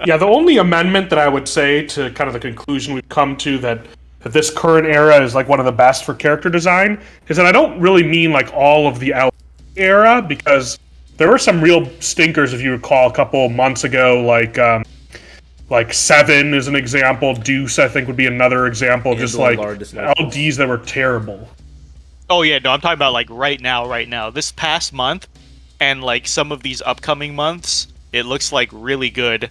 Yeah, the only amendment that I would say to kind of the conclusion we've come to that this current era is like one of the best for character design is that I don't really mean like all of the era, because there were some real stinkers, if you recall, a couple months ago, like Seven is an example. Deuce, I think, would be another example. Just like LDs that were terrible. Oh yeah, no, I'm talking about like right now. This past month, and like some of these upcoming months, it looks like really good.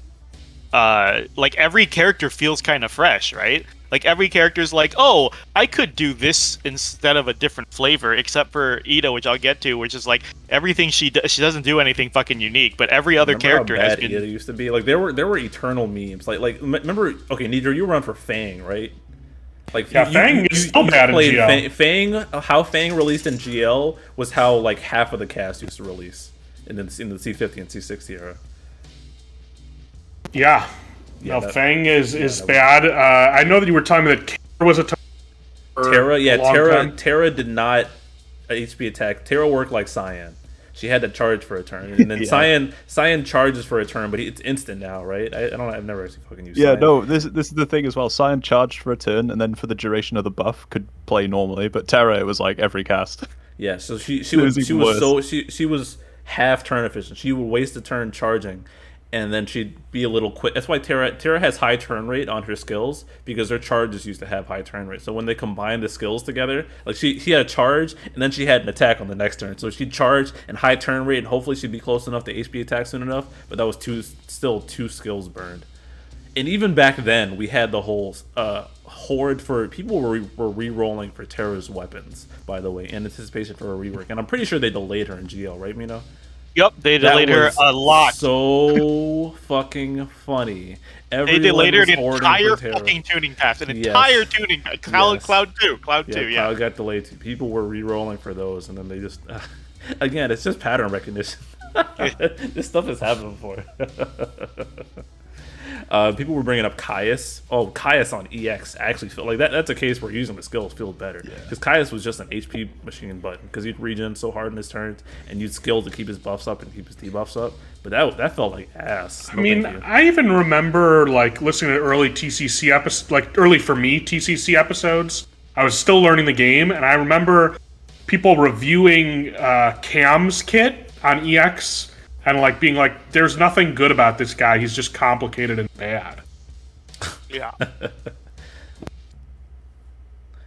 Like every character feels kind of fresh, right? Like every character's like, oh, I could do this instead of a different flavor, except for Ida, which I'll get to, which is like everything she doesn't do anything fucking unique, but every other character how bad has been. Ida used to be. Like there were eternal memes. Like remember? Okay, Nero, you run for Fang, right? Like yeah, Fang is still bad in GL. Fang, how Fang released in GL was how like half of the cast used to release in the C50 and C60 era. Yeah. No, Fang is bad. I know that you were telling me that Terra was a Terra did not HP attack. Terra worked like Cyan. She had to charge for a turn, and then Cyan charges for a turn, but it's instant now, right? I've never actually fucking used. Yeah, Cyan. no, this is the thing as well. Cyan charged for a turn, and then for the duration of the buff could play normally, but Terra it was like every cast. Yeah, so she was half turn efficient. She would waste a turn charging, and then she'd be a little quick. That's why Terra has high turn rate on her skills, because her charges used to have high turn rate. So when they combined the skills together, like she had a charge, and then she had an attack on the next turn. So she'd charge and high turn rate, and hopefully she'd be close enough to HP attack soon enough. But that was still two skills burned. And even back then, we had the whole horde for people were re-rolling for Terra's weapons, by the way, in anticipation for a rework. And I'm pretty sure they delayed her in GL, right, Mino? Yep, they delayed her a lot. So fucking funny. They delayed her an entire fucking tuning path. Entire tuning path. Cloud 2. Cloud 2, yeah. Cloud got delayed too. People were re-rolling for those, and then they just... again, it's just pattern recognition. This stuff has happened before. People were bringing up Caius. Oh, Caius on EX actually felt like that's a case where using the skills feels better. Because Caius was just an HP machine button, because he'd regen so hard in his turns, and you'd skill to keep his buffs up and keep his debuffs up. But that felt like ass. I mean, I even remember like listening to early TCC episodes, like early for me TCC episodes. I was still learning the game, and I remember people reviewing Cam's kit on EX. And like being like, there's nothing good about this guy. He's just complicated and bad. Yeah.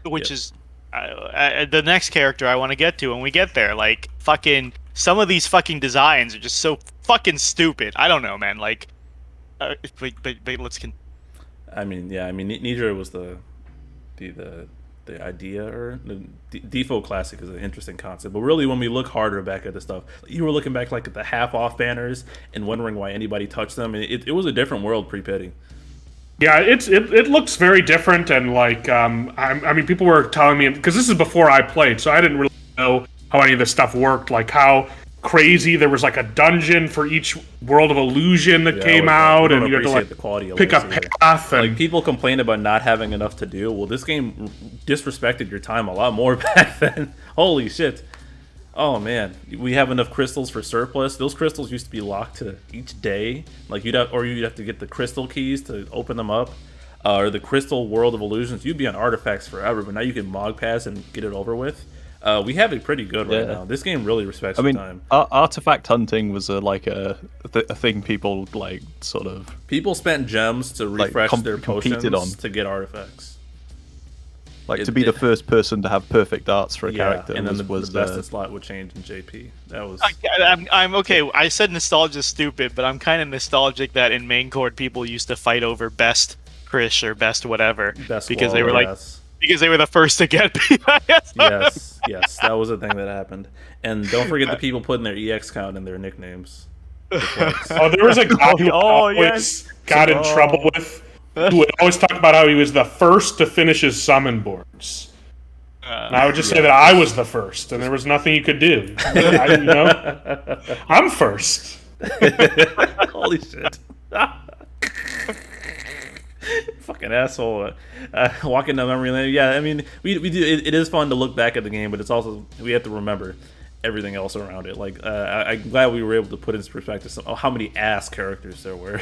Which is the next character I want to get to when we get there. Like, fucking, some of these fucking designs are just so fucking stupid. I don't know, man. Like, but let's I mean, yeah. I mean, Nidra was the idea, or the DFFOO Classic is an interesting concept, but really when we look harder back at the stuff, you were looking back like at the half off banners and wondering why anybody touched them, and it was a different world pre-pity. Yeah, it looks very different, and like I mean, people were telling me, because this is before I played, so I didn't really know how any of this stuff worked, like how crazy. There was like a dungeon for each World of Illusion that came out, and you had to like the quality of pick a life either. path. And Like people complain about not having enough to do. Well, this game disrespected your time a lot more back then. Holy shit! Oh man, we have enough crystals for surplus. Those crystals used to be locked to each day. Like you'd have to get the crystal keys to open them up, or the crystal World of Illusions. You'd be on artifacts forever, but now you can Mog Pass and get it over with. We have it pretty good right now. This game really respects your time. Artifact hunting was a thing people like sort of. People spent gems to refresh their competed potions to get artifacts. Like to be the first person to have perfect arts for a character. And then the was best in slot would change in JP. That was. I'm okay. I said nostalgia's stupid, but I'm kind of nostalgic that in main court people used to fight over best Krish or best whatever because they were like. Because they were the first to get PIS. Yes, that was a thing that happened. And don't forget the people putting their EX count in their nicknames. Oh, there was a guy who always got in trouble with, who would always talk about how he was the first to finish his summon boards. And I would just say that I was the first, and there was nothing you could do. I'm first. Holy shit. Fucking asshole. Walking down memory lane. Yeah, I mean, we do. It is fun to look back at the game, but it's also we have to remember everything else around it. Like, I'm glad we were able to put into perspective how many ass characters there were.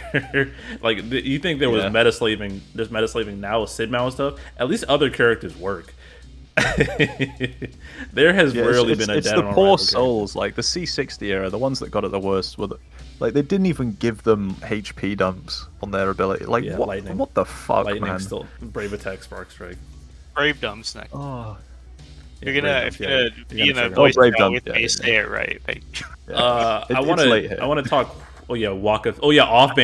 Like, you think there was meta slaving? There's meta slaving now with Sid Mao and stuff. At least other characters work. There has rarely been a it's dead the on poor arrival souls, like the C60 era, the ones that got it the worst were like they didn't even give them HP dumps on their ability. Like what the fuck, Lightning man? Still Brave Attack, Spark Strike. Brave Dump's next. Oh, You're gonna be in a it. voice Brave call Dump, with me. Say it right. Like, I want to talk. Off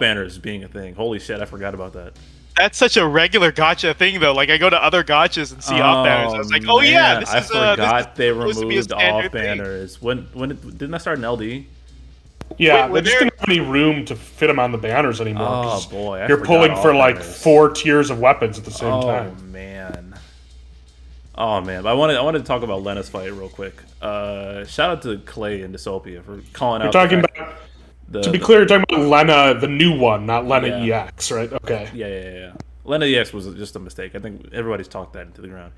banners being a thing. Holy shit, I forgot about that. That's such a regular gotcha thing, though. Like, I go to other gotchas and see off banners. I was like, oh, yeah, this I is forgot they supposed to be a removed standard off banners. Didn't I start in LD? Yeah, they just didn't have any room to fit them on the banners anymore. Oh, boy. You're pulling for like 4 tiers of weapons at the same time. Oh, man. I wanted to talk about Lenna's fight real quick. Shout out to Clay and Dystopia for calling out. To be clear, you're talking about Lenna, the new one, not Lenna EX, right? Okay. Yeah. Lenna EX was just a mistake. I think everybody's talked that into the ground.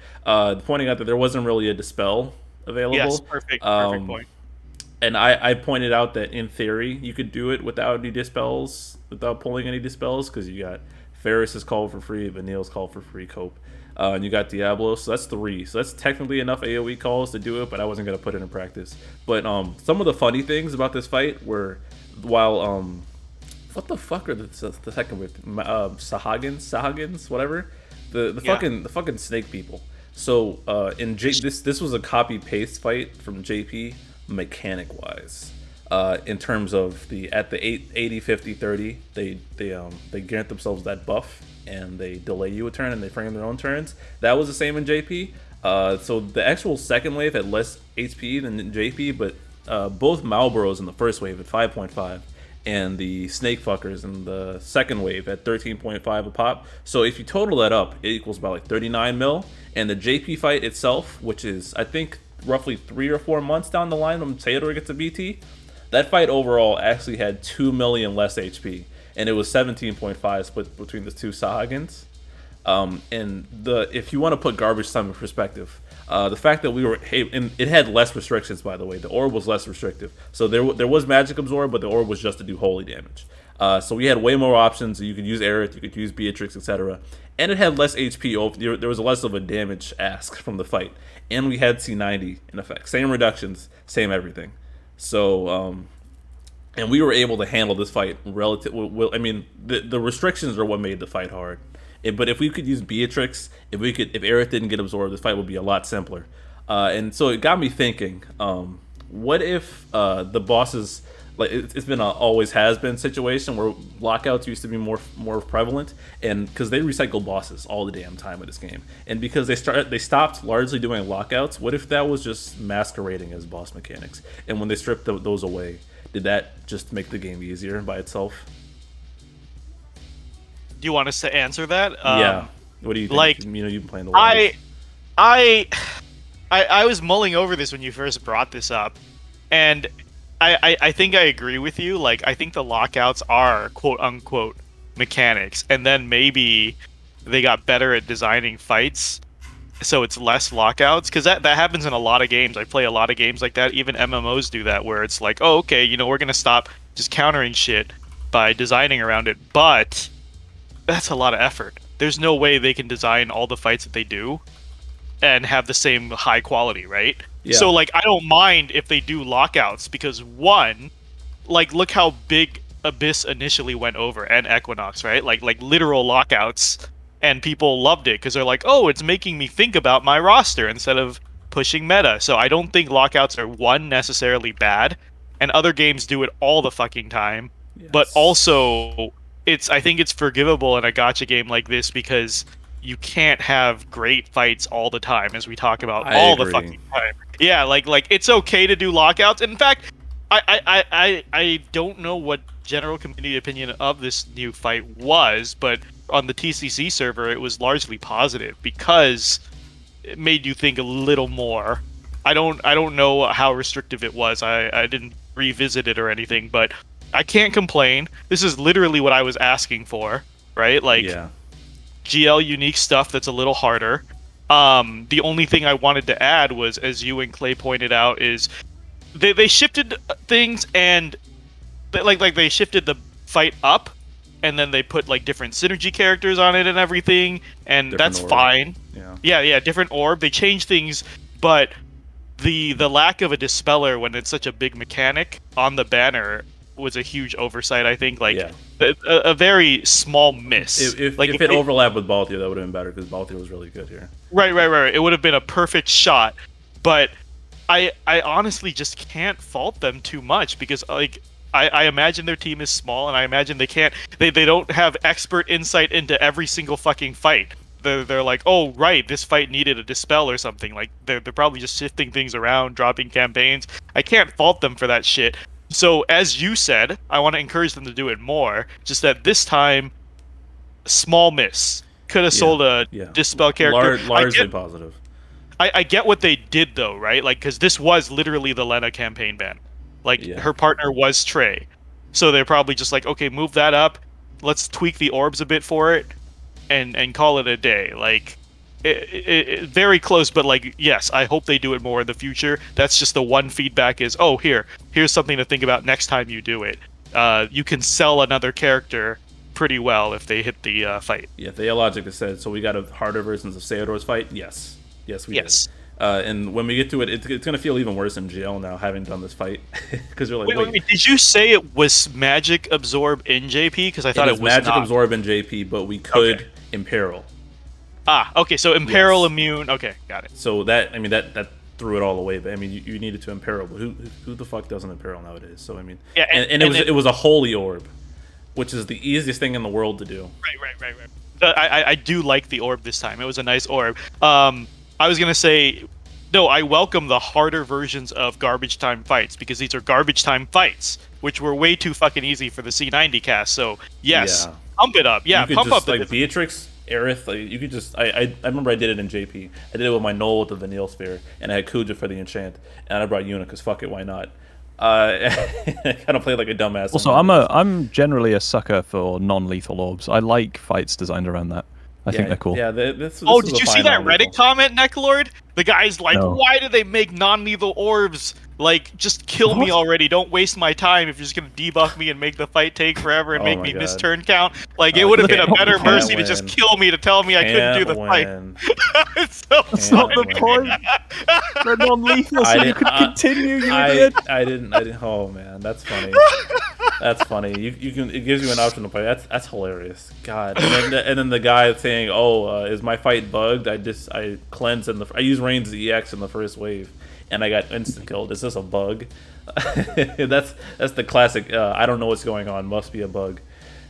Pointing out that there wasn't really a dispel available. Yes, perfect point. And I pointed out that in theory you could do it without any dispels, without pulling any dispels, because you got Ferris's call for free, Vanille's call for free, Cope. And you got Diablo, so that's 3. So that's technically enough AoE calls to do it, but I wasn't going to put it in practice. But some of the funny things about this fight were, while what the fuck are the second word? Sahagins, whatever. The fucking snake people. So this was a copy paste fight from JP mechanic wise. In terms of at the 80 50 30, they grant themselves that buff and they delay you a turn and they frame their own turns. That was the same in JP. So the actual second wave had less HP than JP, but both Malboros in the first wave at 5.5 and the snake fuckers in the second wave at 13.5 a pop. So if you total that up, it equals about like 39 mil. And the JP fight itself, which is I think roughly 3 or 4 months down the line when Theodore gets a BT, that fight overall actually had 2 million less HP, and it was 17.5 split between the two Sahagins. If you want to put garbage time in perspective, the fact that it had less restrictions, by the way. The orb was less restrictive, so there was magic absorb, but the orb was just to do holy damage. So we had way more options. You could use Aerith, you could use Beatrix, etc. And it had less HP. There was less of a damage ask from the fight, and we had C90 in effect. Same reductions, same everything. So, and we were able to handle this fight relative. I mean, the restrictions are what made the fight hard. But if we could use Beatrix, if Aerith didn't get absorbed, this fight would be a lot simpler. And so it got me thinking: what if the bosses, like it's been always has been situation where lockouts used to be more prevalent, and because they recycle bosses all the damn time in this game, and because they stopped largely doing lockouts. What if that was just masquerading as boss mechanics? And when they stripped those away, did that just make the game easier by itself? Do you want us to answer that? Yeah. What do you think? Like, you've been playing the longest. I was mulling over this when you first brought this up, And I think I agree with you. Like, I think the lockouts are quote unquote mechanics, and then maybe they got better at designing fights, so it's less lockouts. Because that happens in a lot of games. I play a lot of games like that. Even MMOs do that, where it's like, oh, okay, we're gonna stop just countering shit by designing around it. But that's a lot of effort. There's no way they can design all the fights that they do and have the same high quality, right? Yeah. So, like, I don't mind if they do lockouts, because one, like, look how big Abyss initially went over, and Equinox, right? Like literal lockouts, and people loved it because they're like, oh, it's making me think about my roster instead of pushing meta. So I don't think lockouts are, one, necessarily bad, and other games do it all the fucking time. Yes. But also, I think it's forgivable in a gacha game like this, because you can't have great fights all the time, as we talk about all the fucking time. Yeah, like it's okay to do lockouts. In fact, I don't know what general community opinion of this new fight was, but on the TCC server, it was largely positive because it made you think a little more. I don't know how restrictive it was. I didn't revisit it or anything, but I can't complain. This is literally what I was asking for, right? Like, yeah. GL unique stuff that's a little harder. The only thing I wanted to add was, as you and Clay pointed out, is they shifted things, and they shifted the fight up, and then they put like different synergy characters on it and everything, and Different that's orb. fine. Yeah, Different orb. They changed things, but the lack of a dispeller when it's such a big mechanic on the banner was a huge oversight. I think, like, Yeah. a very small miss. If like, it overlapped with Baltier, that would have been better, because Baltier was really good here. Right. It would have been a perfect shot, but I honestly just can't fault them too much, because, like, I imagine their team is small, and I imagine they don't have expert insight into every single fucking fight. They're like, oh, right, this fight needed a dispel or something. Like, they're probably just shifting things around, dropping campaigns. I can't fault them for that shit. So, as you said, I want to encourage them to do it more. Just that this time, small miss. Could have sold a dispel character. Largely positive. I get what they did, though, right? Like, because this was literally the Lenna campaign ban. Like, her partner was Trey. So they're probably just like, okay, move that up. Let's tweak the orbs a bit for it, and call it a day. Like, it very close, but, like, yes, I hope they do it more in the future. That's just the one feedback is, oh, here's something to think about next time you do it. You can sell another character pretty well if they hit the fight. Yeah, the logic that said, so we got a harder versions of Sayador's fight? Yes, we did. And when we get to it, it's going to feel even worse in jail now, having done this fight. Because you're like, wait, did you say it was magic absorb in JP? Because I thought it was magic not. absorb in JP, but we could imperil. Okay, so imperil immune. Okay, got it. So that threw it all away. But I mean, you needed to imperil. But who the fuck doesn't imperil nowadays? So I mean, yeah, and it was a holy orb, which is the easiest thing in the world to do. Right. I do like the orb this time. It was a nice orb. I was gonna say, no, I welcome the harder versions of garbage time fights, because these are garbage time fights, which were way too fucking easy for the C90 cast. So yes, pump it up. Yeah, pump up like Beatrix, Aerith. Like, you could just. I remember I did it in JP. I did it with my Null with the Vanille Sphere, and I had Kuja for the enchant, and I brought Yuna because fuck it, why not? I kind of played like a dumbass. Also, I'm generally a sucker for non-lethal orbs. I like fights designed around that. I think they're cool. Yeah, this did you see that Reddit comment, Necklord? The guy's like, No. why do they make non-lethal orbs? Like, just kill me already. Don't waste my time if you're just going to debuff me and make the fight take forever and make me miss turn count. Like, it would have been a better mercy to just kill me, to tell me I couldn't do the fight. It's That's not the point. They're non-lethal, so you could continue, you idiot. I didn't. Oh man, that's funny. That's funny. You can. It gives you an option to play. That's hilarious. God. And then the guy saying, "Oh, is my fight bugged? I cleansed I used Rain's EX in the first wave, and I got instant killed. Is this a bug?" That's the classic. I don't know what's going on. Must be a bug.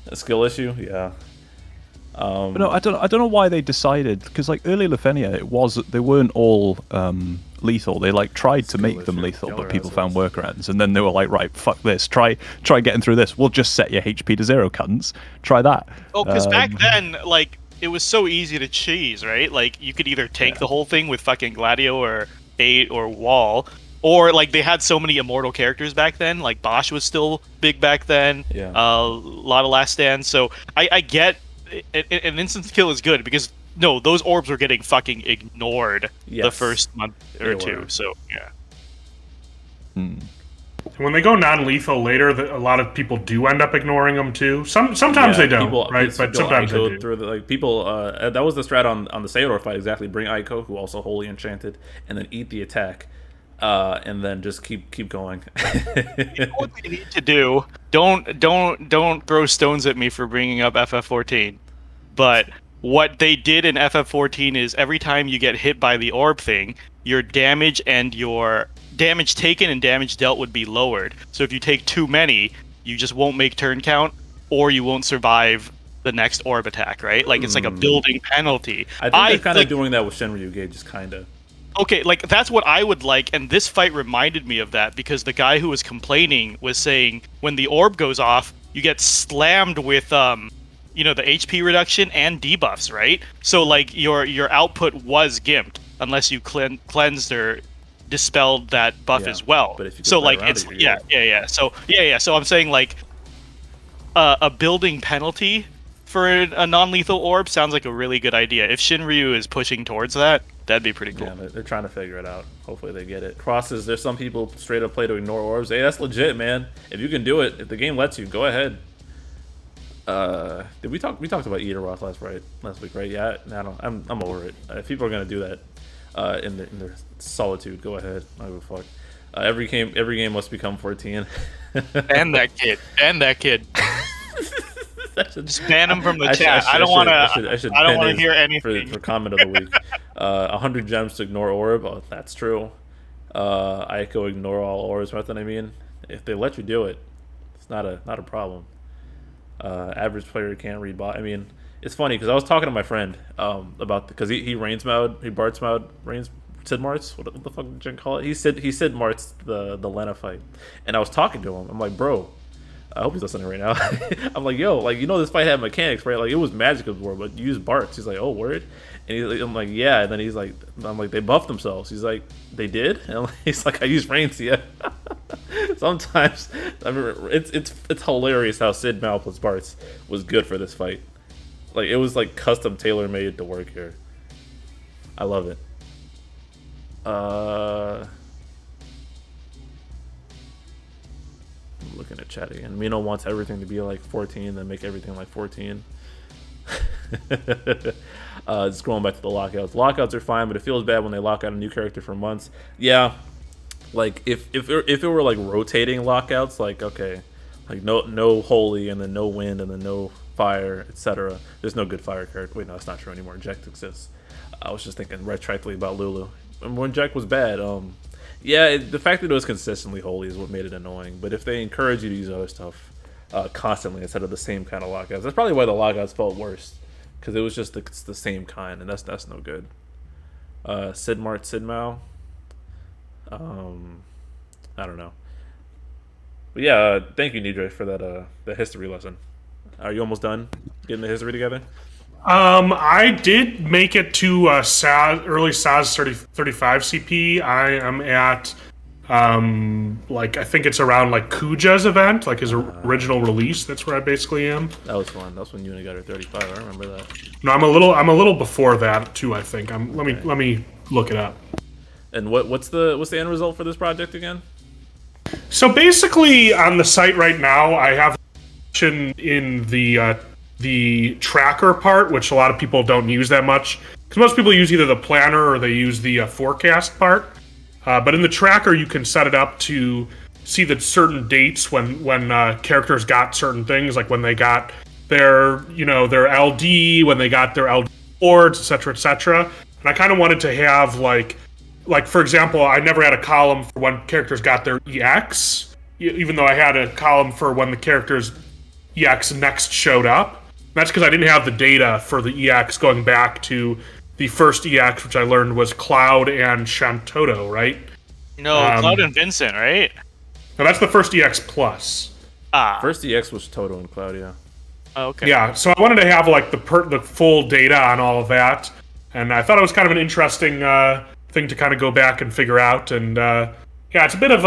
A skill issue. Yeah. But no, I don't know why they decided, because like early Lefenia, they weren't all lethal. They like tried to make them lethal, but people found workarounds, and then they were like, right, fuck this. Try getting through this. We'll just set your HP to 0, cunts. Try that. Oh, because back then, like, it was so easy to cheese, right? Like, you could either tank the whole thing with fucking Gladio or 8 or Wall, Or like they had so many immortal characters back then. Like Bosch was still big back then. Yeah. A lot of Last Stand. So I get an instant kill is good because no, those orbs were getting fucking ignored the Yes. first month or They two. were. So yeah. And when they go non-lethal later, a lot of people do end up ignoring them too. Sometimes they don't, right? But sometimes they do. Through people. That was the strat on the Sayador fight exactly. Bring Aiko, who also wholly enchanted, and then eat the attack, and then just keep going. You know what they need to do? Don't throw stones at me for bringing up FF14. But what they did in FF14 is every time you get hit by the orb thing, your damage and your damage taken and damage dealt would be lowered. So if you take too many, you just won't make turn count, or you won't survive the next orb attack, right? Like it's like a building penalty. I think they're kind of doing that with Shinryu gauges, kind of. Okay, like that's what I would like, and this fight reminded me of that because the guy who was complaining was saying when the orb goes off, you get slammed with the HP reduction and debuffs, right? So like your output was gimped unless you cleansed or dispelled that buff as well. But if you so like it's So I'm saying like a building penalty for a non-lethal orb sounds like a really good idea. If Shinryu is pushing towards that, that'd be pretty cool. Yeah, they're trying to figure it out. Hopefully they get it. Crosses, there's some people straight up play to ignore orbs. Hey, that's legit, man. If you can do it, if the game lets you, go ahead. Did we talked about Eateroth last week, right? Yeah, I'm over it. If people are gonna do that in their solitude, go ahead. I don't give a fuck. Every game must become 14. And that kid. Just ban him from the chat. I don't want to hear anything. For comment of the week. 100 gems to ignore orb. Oh, that's true. Aiko ignore all orbs method. I mean, if they let you do it, it's not a problem. Average player can't read bot. I mean, it's funny because I was talking to my friend about because he Bart's Sid Mart's, what the fuck did Jen call it? He Sid Mart's the Lenna fight, and I was talking to him. I'm like, bro, I hope he's listening right now. I'm like, yo, like this fight had mechanics, right? Like it was magic before, but you use Bart's. He's like, oh, word. And I'm like, yeah. And then I'm like, they buffed themselves. He's like, they did. And he's like, I used Reigns, yeah. Sometimes, I mean, it's hilarious how Sid Mal plus Bart's was good for this fight. Like it was like custom tailor made to work here. I love it. I'm looking at chat again. Mino wants everything to be like 14, then make everything like 14. Just going back to the lockouts. Lockouts are fine, but it feels bad when they lock out a new character for months. Yeah, like if it were like rotating lockouts, like okay, like no holy and then no wind and then no fire, etc. There's no good fire character. Wait, no, that's not true anymore. Jack exists. I was just thinking retroactively about Lulu. And when Jack was bad, the fact that it was consistently holy is what made it annoying. But if they encourage you to use other stuff constantly instead of the same kind of lockouts, that's probably why the lockouts felt worse, because it was just the same kind, and that's no good. Sid Mao. I don't know. But yeah, thank you, Nidre, for that history lesson. Are you almost done getting the history together? I did make it to early SAS 35 CP. I am at I think it's around like Kuja's event, like his original release. That's where I basically am. That was fun. That's when Yuna got her 35. I remember that. No, I'm a little before that too. I think. Let me look it up. And what's the end result for this project again? So basically, on the site right now, I have in the tracker part, which a lot of people don't use that much, because most people use either the planner or they use the forecast part. But in the tracker, you can set it up to see the certain dates when characters got certain things, like when they got their LD, when they got their LD boards, etc., etc. And I kind of wanted to have like for example, I never had a column for when characters got their EX, even though I had a column for when the character's EX next showed up. That's because I didn't have the data for the EX going back to the first EX, which I learned was Cloud and Shantoto, right? No, Cloud and Vincent, right? No, that's the first EX plus. First EX was Toto and Cloud, yeah. Oh, okay. Yeah, so I wanted to have like the full data on all of that, and I thought it was kind of an interesting thing to kind of go back and figure out. And Yeah, it's a bit of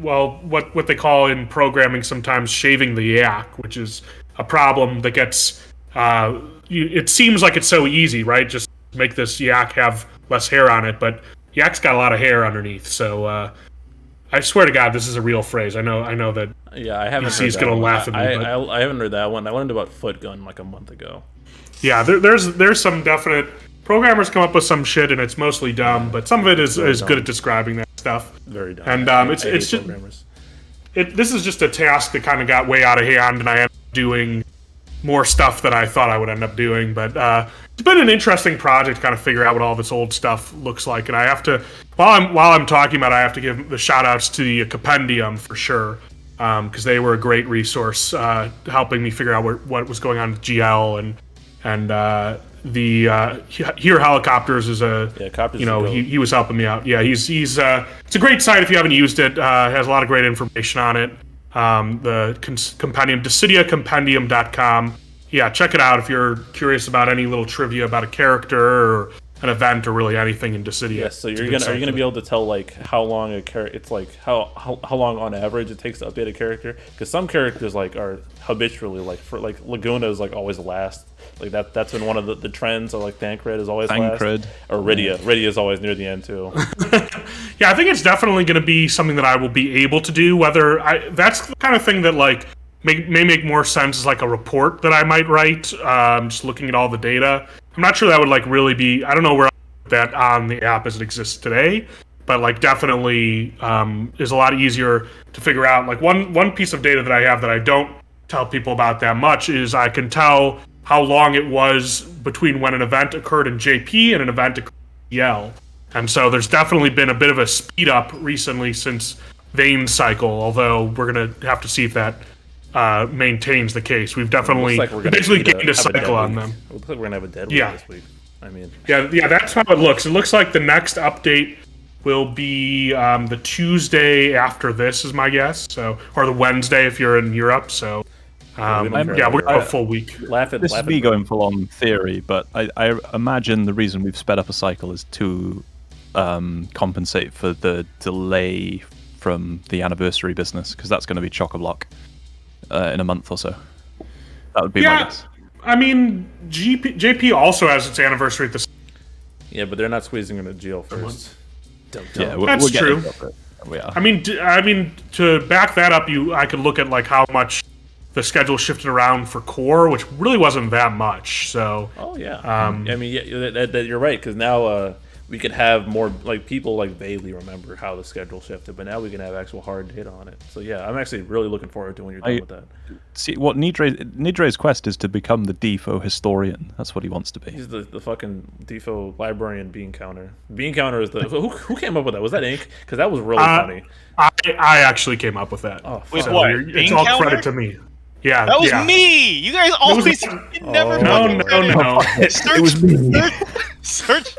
what they call in programming sometimes shaving the yak, which is a problem that gets. It seems like it's so easy, right? Just make this yak have less hair on it, but yak's got a lot of hair underneath. So I swear to God, this is a real phrase. I know that. Yeah, I haven't. PC's gonna laugh at me. I haven't heard that one. I learned about foot gun like a month ago. Yeah, there's some definite programmers come up with some shit, and it's mostly dumb, but some of it is good at describing that stuff. Very dumb. And it's just this is just a task that kind of got way out of hand, and I ended up doing more stuff that I thought I would end up doing. But it's been an interesting project to kind of figure out what all this old stuff looks like, and I have to while I'm talking about it, I have to give the shout outs to the Compendium for sure. Because they were a great resource helping me figure out what was going on with GL and the Here Helicopters is he was helping me out. Yeah, he's it's a great site if you haven't used it. Has a lot of great information on it. The compendium, DecidiaCompendium.com. Yeah, check it out if you're curious about any little trivia about a character or an event or really anything in Decidia. Yes, so are you gonna be able to tell like how long a character? It's like how long on average it takes to update a character? Because some characters like are habitually like for like Laguna is like always last. Like that's been one of the trends. Or like Thancred is always last. Or Rydia. Rydia is always near the end too. Yeah, I think it's definitely going to be something that I will be able to do. That's the kind of thing that like may make more sense as like a report that I might write. Just looking at all the data. I'm not sure that would like really be. I don't know where I'll put that on the app as it exists today, but like definitely is a lot easier to figure out. Like one piece of data that I have that I don't tell people about that much is I can tell how long it was between when an event occurred in JP and an event occurred in EL. And so there's definitely been a bit of a speed up recently since Vane's cycle, although we're going to have to see if that maintains the case. We've definitely basically gained a cycle on them. It looks like we're going to have a dead week this week. I mean, yeah, that's how it looks. It looks like the next update will be the Tuesday after this, is my guess. So, or the Wednesday if you're in Europe. So, we're gonna have a full week. This is me going full on theory, but I imagine the reason we've sped up a cycle is to compensate for the delay from the anniversary business, because that's going to be chock-a-block in a month or so. That would be my guess. I mean, JP also has its anniversary at the. Yeah, but they're not squeezing into GL first. Yeah, that's true. I mean, to back that up, I could look at like how much the schedule shifted around for core, which really wasn't that much. So. Oh yeah. I mean, you're right, because now we could have more like people like vaguely remember how the schedule shifted, but now we can have actual hard data on it. So yeah, I'm actually really looking forward to when you're done with that. See, what Nidre's quest is to become the DFFOO historian. That's what he wants to be. He's the fucking DFFOO librarian bean counter. Bean counter is the who came up with that? Was that Ink? Because that was really funny. I actually came up with that. Oh, with what? It's all counter? credit to me. Yeah, that was me. You guys always never. No. Search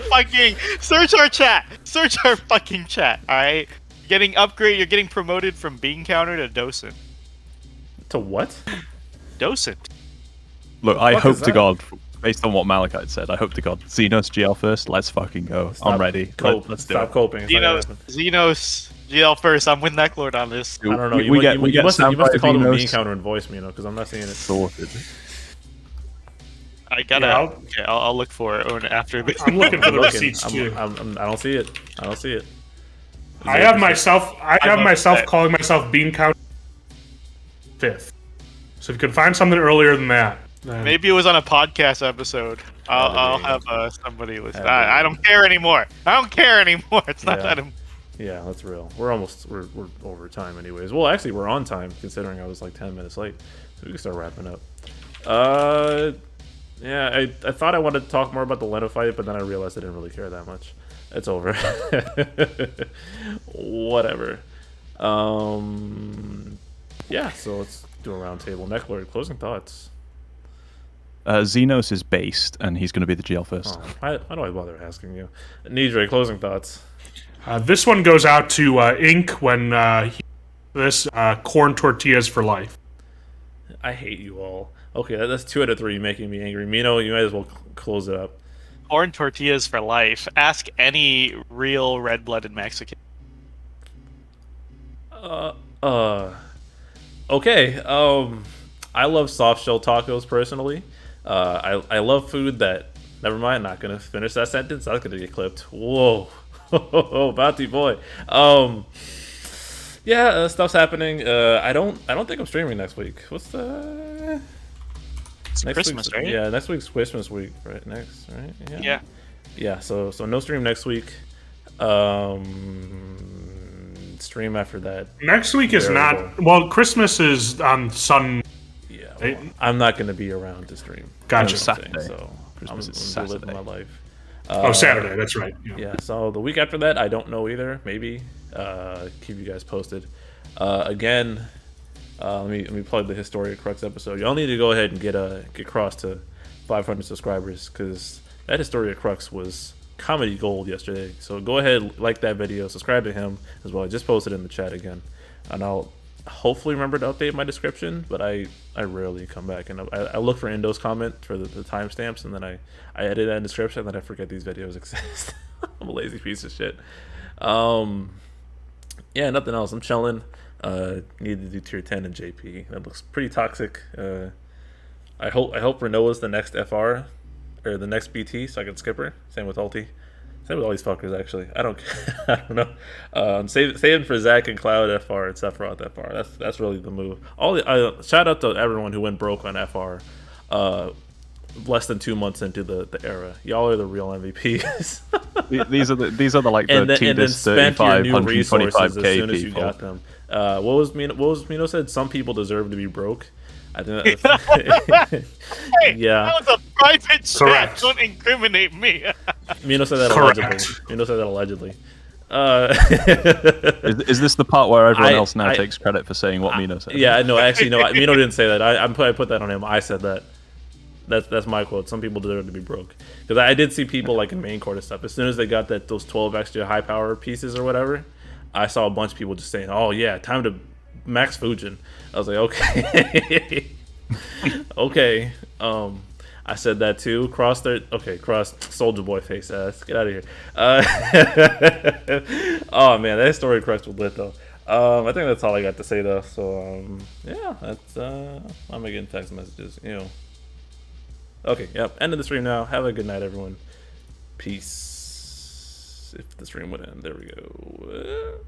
our chat. Search our fucking chat. All right. You're getting promoted from bean counter to docent. To what? Docent. Look, I hope to God, based on what Malachite said, I hope to God, Xenos GL first. Let's fucking go. I'm ready. Let's do it. Coping. Xenos GL first. I'm with Necklord on this. I don't know. You must have called him a bean counter and voice me, because I'm not seeing it. Sorted. I gotta. I'll look for it after this. I'm looking for the receipts too. I don't see it. I have myself calling myself bean counter 5th. So if you can find something earlier than that. Maybe it was on a podcast episode. I'll have somebody listen. I don't care anymore. It's not that. Yeah, that's real. We're over time anyways. Well, actually, we're on time considering I was like 10 minutes late, so we can start wrapping up. Yeah, I thought I wanted to talk more about the Lenna fight, but then I realized I didn't really care that much. It's over. Whatever. Yeah, so let's do a round table. Necklord, closing thoughts. Xenos is based, and he's going to be the GL first. Why do I bother asking you? Nidre, closing thoughts. This one goes out to Ink when corn tortillas for life. I hate you all. Okay, that's 2 out of 3 making me angry. Mino, you might as well close it up. Corn tortillas for life. Ask any real red-blooded Mexican. Okay. I love soft shell tacos personally. I love food that. Never mind. Not gonna finish that sentence. That's gonna get clipped. Whoa. Bounty boy. Yeah, stuff's happening. I don't think I'm streaming next week. What's the It's next Christmas, week's, right? Yeah, next week's Christmas week, right? Next, right? Yeah. Yeah. So no stream next week. Stream after that. Next week is Variable. not. Well, Christmas is on Sun. Yeah, Right. I'm not gonna be around to stream. Gotcha. That's what I'm saying, Saturday. So Christmas is I'm living Saturday. my life. Oh, Saturday. That's right. Yeah. Yeah, so the week after that, I don't know either. Maybe keep you guys posted. Again, let me plug the Historia Crux episode. Y'all need to go ahead and get Cross to 500 subscribers because that Historia Crux was comedy gold yesterday. So go ahead, like that video, subscribe to him as well. I just posted in the chat again, and I'll hopefully remember to update my description. But I rarely come back, and I look for Indo's comment for the timestamps, and then I edit that in description, and then I forget these videos exist. I'm a lazy piece of shit. Yeah, nothing else. I'm chilling. Need to do tier 10 in JP. That looks pretty toxic. I hope Renault is the next FR or the next BT, so I can skip her. Same with Ulti. Same with all these fuckers, actually. I don't know. Saving for Zach and Cloud FR and Sephiroth FR. That's really the move. Shout out to everyone who went broke on FR. Less than 2 months into the era. Y'all are the real MVPs. These are the like the and then T-Dis spent your 35, new resources 125k as soon as you people. got them. What was Mino said? Some people deserve to be broke. I think that's, Hey, yeah. that was a private chat. Correct. Don't incriminate me. Mino said that Correct. allegedly. Mino said that allegedly. Is this the part where everyone else now I- takes credit for saying what Mino said? Yeah, no, actually, no. Mino didn't say that. I put that on him. I said that. That's my quote. Some people deserve to be broke because I did see people like in main court and stuff. As soon as they got those 12 extra high power pieces or whatever, I saw a bunch of people just saying, "Oh yeah, time to max Fujin." I was like, okay, okay. I said that too. Cross Soldier Boy face ass. Get out of here. Oh man, that story Crux was lit though. I think that's all I got to say though. So yeah, that's I'm getting text messages. Okay, yep. End of the stream now. Have a good night, everyone. Peace. If the stream would end, there we go.